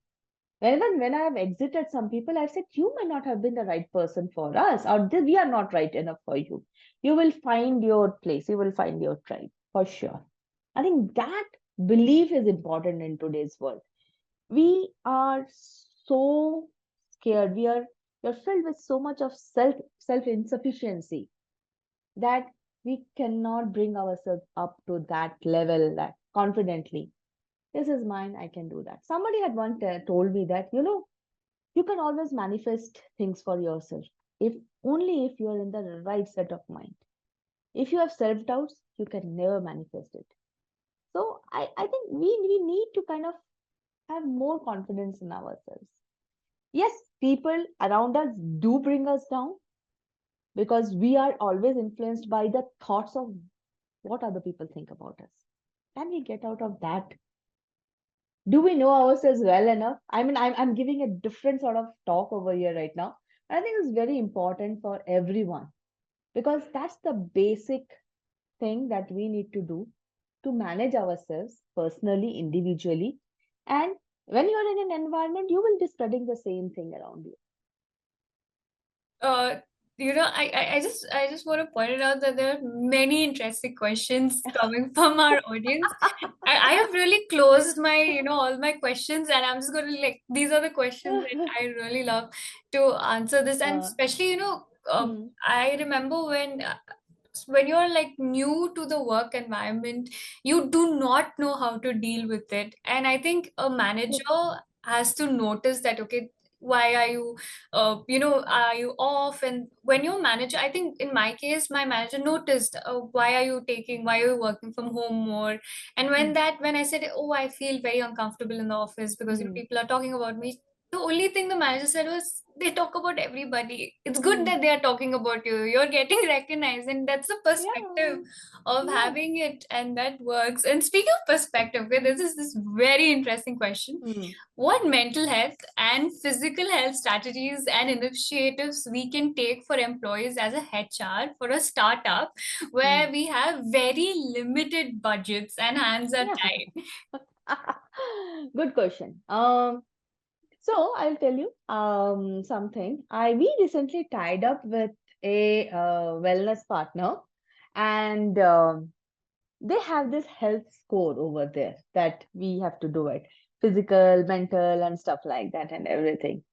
Even when I have exited some people, I've said, you may not have been the right person for us, or we are not right enough for you. You will find your place, you will find your tribe for sure. I think that belief is important in today's world. We are so scared. We're filled with so much of self insufficiency that We cannot bring ourselves up to that level that confidently. This is mine, I can do that. Somebody had once told me that, you can always manifest things for yourself if only if you are in the right set of mind. If you have self doubts, you can never manifest it. So I think we need to kind of have more confidence in ourselves. Yes, people around us do bring us down because we are always influenced by the thoughts of what other people think about us. Can we get out of that? Do we know ourselves well enough? I mean, I'm giving a different sort of talk over here right now. I think it's very important for everyone because that's the basic thing that we need to do to manage ourselves personally, individually. And when you're in an environment, you will be spreading the same thing around you. uh I just want to point it out that there are many interesting questions coming from our audience. I have really closed my, all my questions, and I'm just going to, like, these are the questions that I really love to answer this. And uh, especially, hmm, I remember when you're like new to the work environment, you do not know how to deal with it. And I think a manager has to notice that, okay, why are you, are you off? And when your manager, I think in my case, my manager noticed, why are you working from home more? And hmm, when I said, oh, I feel very uncomfortable in the office because, hmm, people are talking about me, the only thing the manager said was, they talk about everybody. It's good hmm. that they are talking about you. You're getting recognized. And that's the perspective Yeah, of yeah. having it. And that works. And speaking of perspective, okay, this is this very interesting question. Hmm, What mental health and physical health strategies and initiatives we can take for employees as a HR for a startup hmm. where we have very limited budgets and hands are Yeah. tied? Good question. So I'll tell you something. We recently tied up with a wellness partner, and they have this health score over there that we have to do it, physical, mental, and stuff like that, and everything.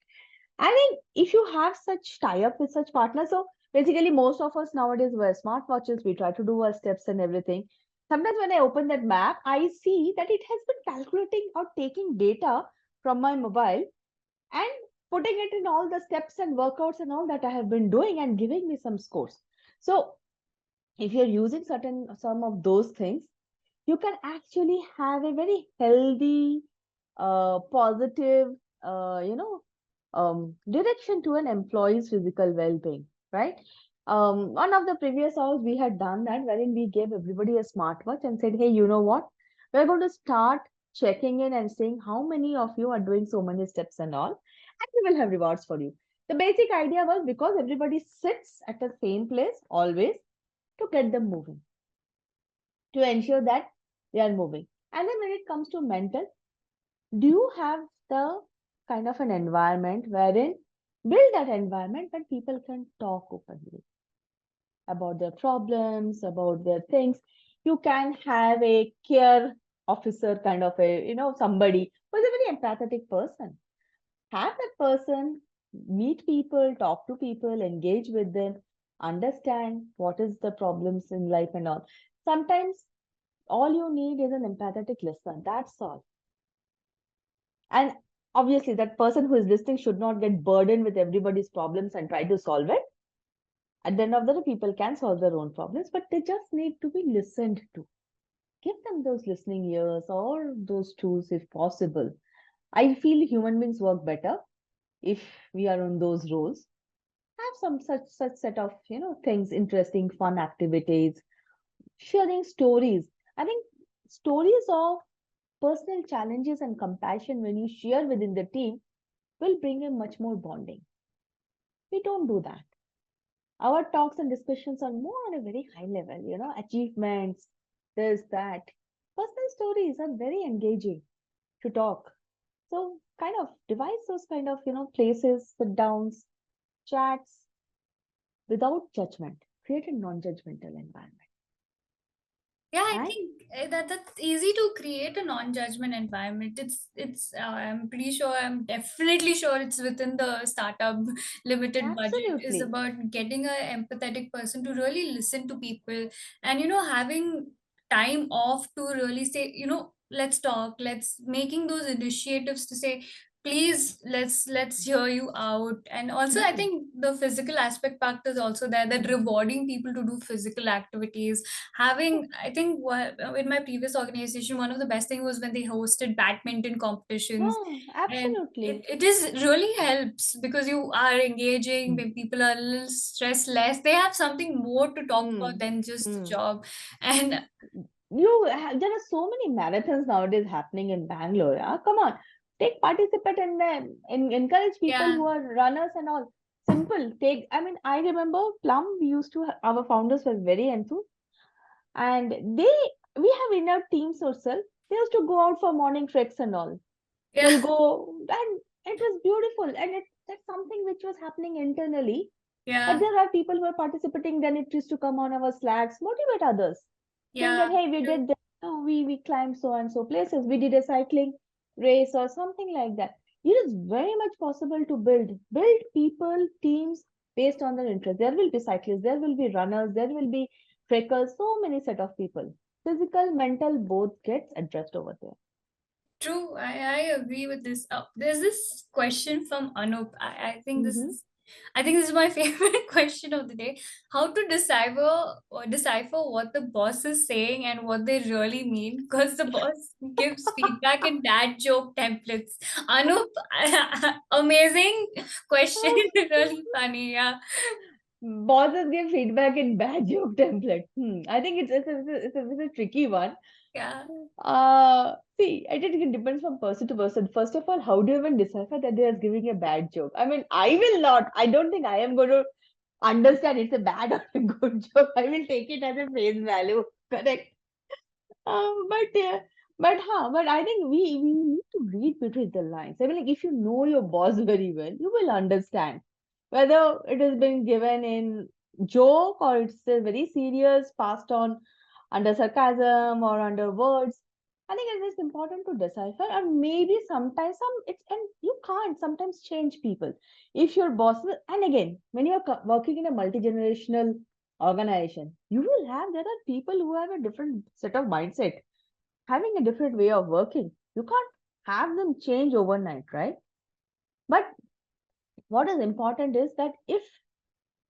I think if you have such tie up with such partners, so basically most of us nowadays wear smartwatches. We try to do our steps and everything. Sometimes when I open that map, I see that it has been calculating or taking data from my mobile and putting it in all the steps and workouts and all that I have been doing and giving me some scores. So if you're using some of those things, you can actually have a very healthy, positive, direction to an employee's physical well-being, right? One of the previous hours we had done that, wherein we gave everybody a smartwatch and said, hey, you know what? We're going to start checking in and seeing how many of you are doing so many steps and all, and we will have rewards for you. The basic idea was because everybody sits at the same place always to get them moving, to ensure that they are moving. And then when it comes to mental, do you have the kind of an environment wherein build that environment when people can talk openly about their problems, about their things? You can have a care officer kind of a, somebody who's a very empathetic person. Have that person meet people, talk to people, engage with them, understand what is the problems in life and all. Sometimes all you need is an empathetic listener. That's all. And obviously, that person who is listening should not get burdened with everybody's problems and try to solve it. At the end of the day, people can solve their own problems, but they just need to be listened to. Give them those listening ears or those tools if possible. I feel human beings work better if we are on those roles. Have some such set of things, interesting, fun activities, sharing stories. I think stories of personal challenges and compassion when you share within the team will bring a much more bonding. We don't do that. Our talks and discussions are more on a very high level, achievements, this, that. Personal stories are very engaging to talk. So kind of devise those kind of, places, sit downs, chats without judgment. Create a non-judgmental environment. Yeah, I And think that's easy to create a non-judgment environment. It's I'm pretty sure, I'm definitely sure it's within the startup limited budget, is absolutely. about getting a empathetic person to really listen to people, and having time off to really say, let's talk, let's making those initiatives to say, please, let's hear you out. And also I Hmm. think the physical aspect part is also there, that rewarding people to do physical activities. Having, I think, in my previous organization, one of the best thing was when they hosted badminton competitions. Oh, And it, absolutely. it is really helps because you are engaging, when people are a little stressed less, they have something more to talk about Hmm. than just the Hmm. job. And There are so many marathons nowadays happening in Bangalore. Yeah? Come on, take participate in them and encourage people yeah, who are runners and all. Simple. Take. I mean, I remember Plum. We used to. Our founders were very enthused, and we have enough teams ourselves. They used to go out for morning treks and all. They'll yeah, go, and it was beautiful, and that's something which was happening internally. But yeah, there are people who are participating, then it used to come on our slacks, motivate others. Saying that, yeah. hey, we did this, oh, we climbed so and so places, we did a cycling race or something like that. It is very much possible to build people, teams based on their interest. There will be cyclists, there will be runners, there will be trekkers, so many set of people. Physical, mental, both gets addressed over there. True, I agree with this. There's this question from Anup. Mm-hmm. I think this is my favorite question of the day. How to decipher what the boss is saying and what they really mean? Because the boss gives feedback in dad joke templates. Anup, amazing question. Really funny. Yeah, Bosses give feedback in bad joke template. I think it's a tricky one. yeah, See, I think it depends from person to person. First of all, how do you even decipher that they are giving a bad joke? I mean, I will not. I don't think I am going to understand it's a bad or a good joke. I will take it as a face value. Correct. But but I think we need to read between the lines. I mean, like if you know your boss very well, you will understand whether it has been given in joke or it's a very serious, passed on under sarcasm or under words. I think it is important to decipher, and maybe sometimes and you can't sometimes change people if your boss and again when you're working in a multi-generational organization, you will have there are people who have a different set of mindset, having a different way of working. You can't have them change overnight, right? But what is important is that if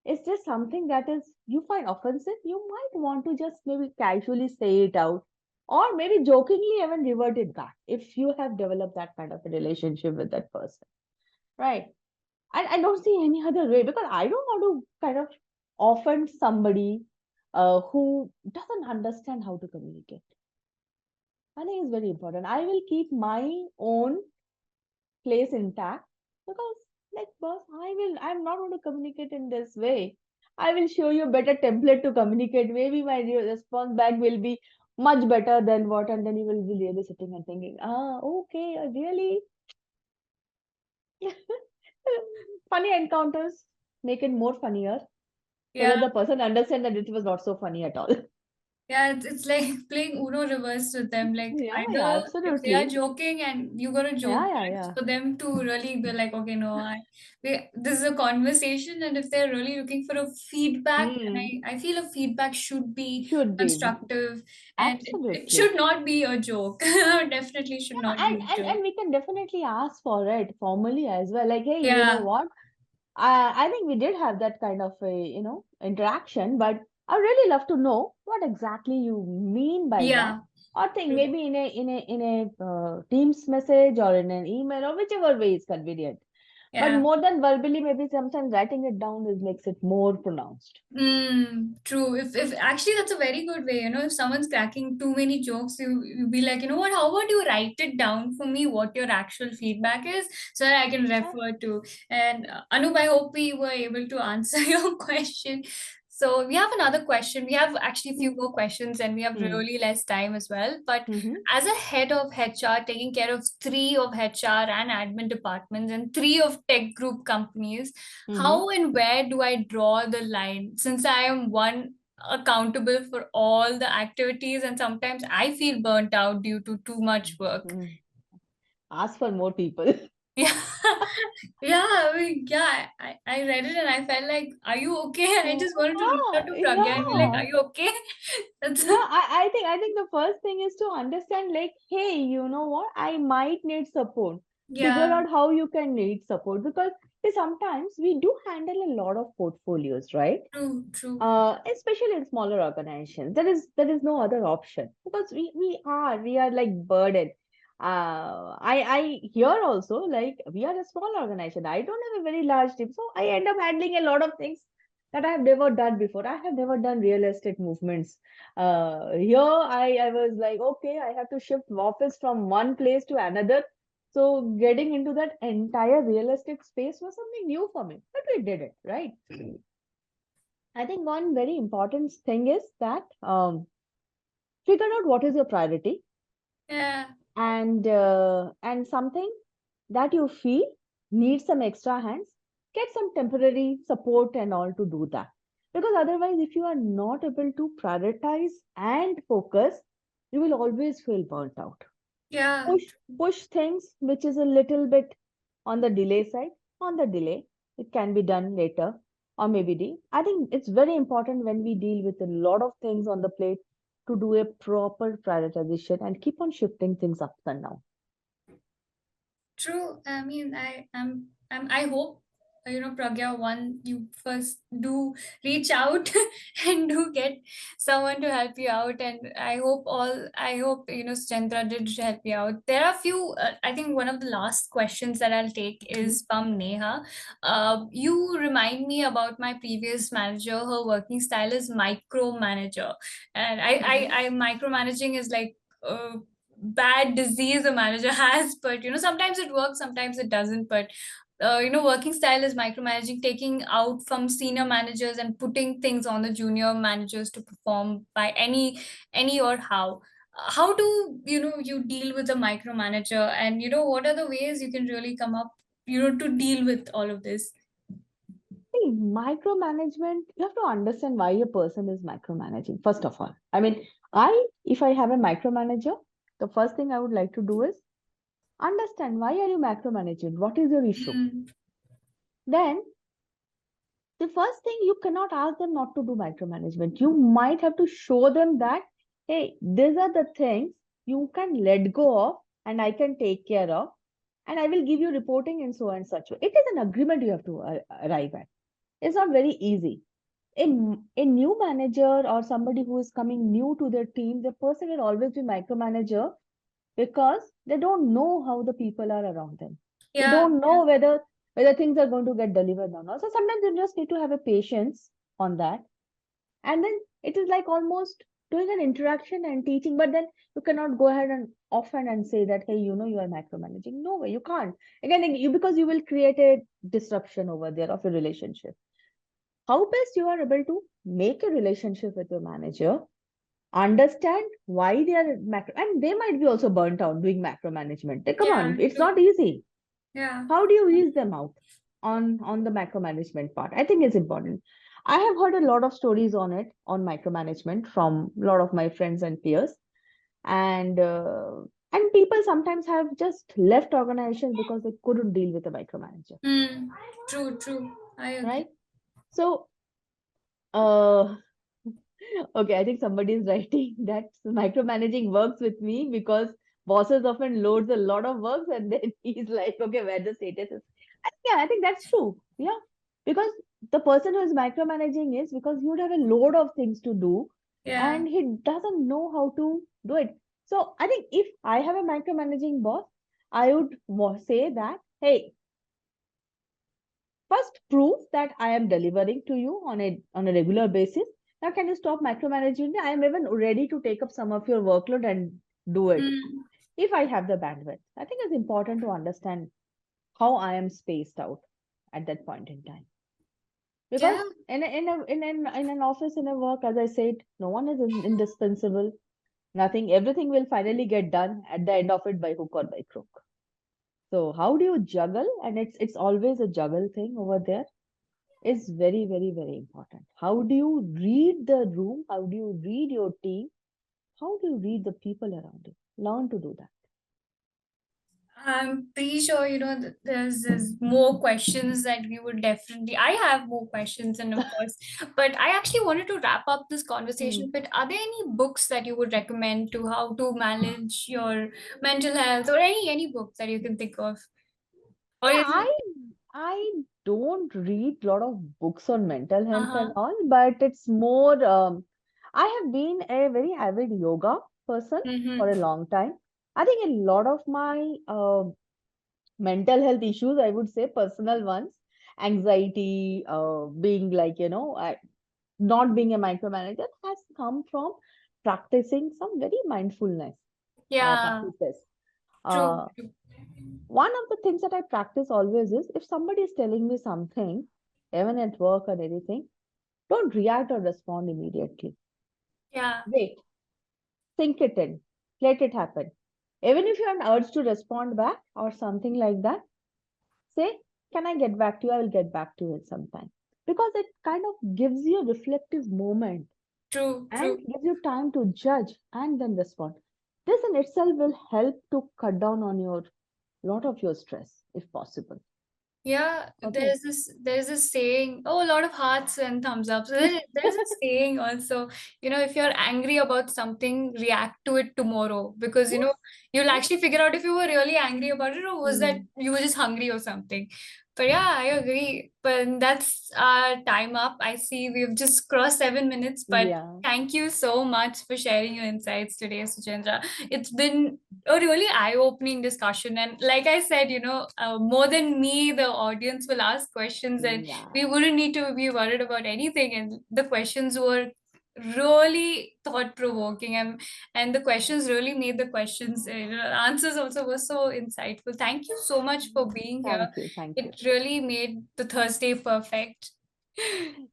it's just something that is you find offensive, you might want to just maybe casually say it out or maybe jokingly even revert it back if you have developed that kind of a relationship with that person, right? And I don't see any other way because I don't want to kind of offend somebody who doesn't understand how to communicate. I think it's very important. I will keep my own place intact because, like, boss, I'm not going to communicate in this way. I will show you a better template to communicate. Maybe my response back will be much better than what, and then you will be really sitting and thinking, okay, really funny encounters make it more funnier so yeah. that the person understand that it was not so funny at all. Yeah, it's like playing Uno reverse with them. Like Yeah, yeah, either if they are absolutely. joking and you gotta joke Yeah, yeah, back, yeah. for them to really be like, okay, no, this is a conversation, and if they're really looking for a feedback, Hmm. and I feel a feedback should be Should be. constructive, and it Absolutely. should not be a joke. Definitely should not Yeah, be a and joke. we can definitely ask for it formally as well. Like, hey, you know Yeah, what? I think we did have that kind of a, interaction, but I really love to know what exactly you mean by that. yeah, Or think true. maybe in a Teams message or in an email or whichever way is convenient. But Yeah. more than verbally, maybe sometimes writing it down is makes it more pronounced. True. If actually that's a very good way, if someone's cracking too many jokes, you be like, you know what, how about you write it down for me what your actual feedback is so that I can Ah, refer to. And Anup, I hope we were able to answer your question. So we have another question. We have actually a few mm, more questions and we have mm, really less time as well. But mm-hmm, as a head of HR, taking care of three of HR and admin departments and three of tech group companies, mm-hmm, how and where do I draw the line? Since I am one, accountable for all the activities, and sometimes I feel burnt out due to too much work. Mm. Ask for more people. Yeah. Yeah, I mean, yeah, I read it and I felt like, are you okay? I just wanted to reach out Yeah, to Pragya and be like, are yeah. you okay? That's Yeah, I think the first thing is to understand, like, hey, you know what? I might need support. Figure yeah, out how you can need support, because see, sometimes we do handle a lot of portfolios, right? true, true. Especially in smaller organizations. There is no other option, because we are like burdened. I here also, like, we are a small organization. I don't have a very large team, so I end up handling a lot of things that I have never done before. I have never done real estate movements. Here I was like, okay, I have to shift office from one place to another. So getting into that entire real estate space was something new for me, but we did it, right? I think one very important thing is that figure out what is your priority, Yeah, and something that you feel needs some extra hands. Get some temporary support and all to do that. Because otherwise, if you are not able to prioritize and focus, you will always feel burnt out. yeah. Push things which is a little bit on the delay side, on the delay. It can be done later, or maybe I think it's very important when we deal with a lot of things on the plate to do a proper prioritization and keep on shifting things up and down. True. I mean, I hope, Pragya, one, you first do reach out and do get someone to help you out, and I hope, Chandra did help you out. There are a few. I think one of the last questions that I'll take Mhm, is from Neha. You remind me about my previous manager. Her working style is micromanager, and mhm. I micromanaging is like. Bad disease a manager has, but sometimes it works, sometimes it doesn't. But working style is micromanaging, taking out from senior managers and putting things on the junior managers to perform by any or how do you deal with a micromanager, and what are the ways you can really come up to deal with all of this? See, micromanagement, you have to understand why a person is micromanaging, first of all. I mean, if I have a micromanager, the first thing I would like to do is understand why are you micromanaging? What is your issue? Mm, Then the first thing, you cannot ask them not to do micromanagement. You might have to show them that, hey, these are the things you can let go of and I can take care of, and I will give you reporting in so and such way. It is an agreement you have to arrive at. It's not very easy. A new manager or somebody who is coming new to their team, the person will always be micromanager because they don't know how the people are around them. They yeah, don't yeah. know whether things are going to get delivered or not. So sometimes you just need to have a patience on that. And then it is like almost doing an interaction and teaching, but then you cannot go ahead and offend and say that, hey, you are micromanaging. No way, you can't. Again, you, because you will create a disruption over there of a relationship. How best you are able to make a relationship with your manager, understand why they are macro, and they might be also burnt out doing macro management. Come Yeah, on, it's true. not easy. Yeah. How do you ease them out on the macro management part? I think it's important. I have heard a lot of stories on it, on micromanagement, from a lot of my friends and peers, and people sometimes have just left organizations because they couldn't deal with a micromanager, Mm, true, true. I agree. right? So uh okay, I think somebody is writing that micromanaging works with me because bosses often loads a lot of work and then he's like, okay, where the status is. And yeah, I think that's true. Yeah. Because the person who is micromanaging is because you would have a load of things to do Yeah. and he doesn't know how to do it. So I think if I have a micromanaging boss, I would say that, hey, first prove that I am delivering to you on a regular basis. Now can you stop micromanaging me? I am even ready to take up some of your workload and do it Mm, if I have the bandwidth. I think it's important to understand how I am spaced out at that point in time. Because yeah. in an office, in a work, as I said, no one is indispensable. Nothing, everything will finally get done at the end of it by hook or by crook. So how do you juggle? And it's always a juggle thing over there. is very, very, very important. How do you read the room? How do you read your team? How do you read the people around you? Learn to do that. I'm pretty sure, that there's more questions that we would definitely. I have more questions, and of course, but I actually wanted to wrap up this conversation. Hmm. But are there any books that you would recommend to how to manage your mental health, or any books that you can think of, or Yeah, is it? I don't read a lot of books on mental health and Uh-huh. all, but it's more I have been a very avid yoga person for Mm-hmm. a long time. I think a lot of my mental health issues, I would say personal ones, anxiety, being like, not being a micromanager has come from practicing some very mindfulness Yeah. practices. True. Uh, True. One of the things that I practice always is if somebody is telling me something, even at work or anything, don't react or respond immediately. Yeah. Wait, think it in, let it happen. Even if you have an urge to respond back or something like that, say, can I get back to you? I will get back to you at some time. Because it kind of gives you a reflective moment True. and True. gives you time to judge and then respond. This in itself will help to cut down on your lot of your stress if possible. Yeah, Okay. there's this saying, oh, a lot of hearts and thumbs up. So there's a saying also, if you're angry about something, react to it tomorrow, because Yes. you'll Yes. actually figure out if you were really angry about it, or was that Hmm. you were just hungry or something. But yeah, I agree. But that's our time up. I see we've just crossed 7 minutes, but Yeah. thank you so much for sharing your insights today, Suchandra. It's been a really eye-opening discussion, and like I said, more than me, the audience will ask questions, and Yeah. we wouldn't need to be worried about anything, and the questions were really thought-provoking, and the questions really made the questions, answers also were so insightful. Thank you so much for being here. Thank you. Thank you. It really made the Thursday perfect.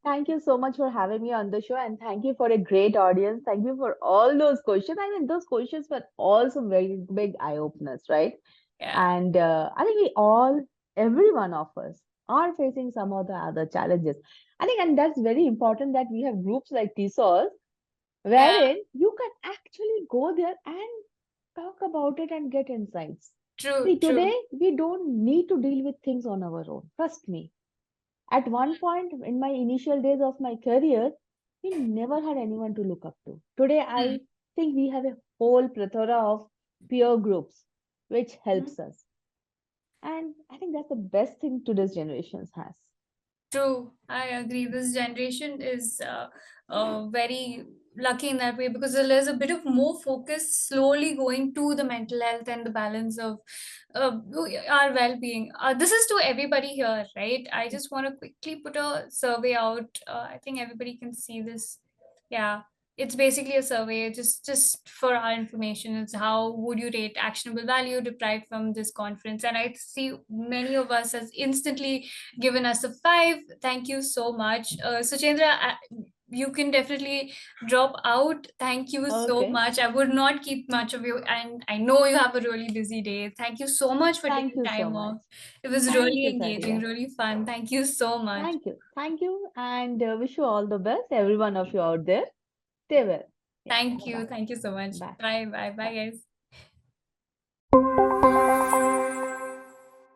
Thank you so much for having me on the show, and thank you for a great audience. Thank you for all those questions. I mean, those questions were also very big eye openers, right? Yeah. And I think every one of us, are facing some of the other challenges. I think, and that's very important that we have groups like TSOWs, Yeah. wherein you can actually go there and talk about it and get insights. True. See, today True. we don't need to deal with things on our own. Trust me. At one point in my initial days of my career, we never had anyone to look up to. Today, Hmm. I think we have a whole plethora of peer groups which helps us. And I think that's the best thing today's generations has. True, I agree. This generation is very lucky in that way, because there's a bit of more focus slowly going to the mental health and the balance of our well-being. This is to everybody here, right? I just want to quickly put a survey out. I think everybody can see this. Yeah, it's basically a survey, just for our information. It's how would you rate actionable value deprived from this conference? And I see many of us has instantly given us a 5. Thank you so much. Suchendra, you can definitely drop out. Thank you so Okay. much. I would not keep much of you, and I know you have a really busy day. Thank you so much for Thank taking you so time much. off. It was Thank really you, engaging, Sadia. really fun. Thank you so much. Thank you. Thank you. And wish you all the best, every one of you out there. Stay well. Yeah. Thank you. Bye-bye. Thank you so much. Bye. Bye, bye, bye, Bye. guys.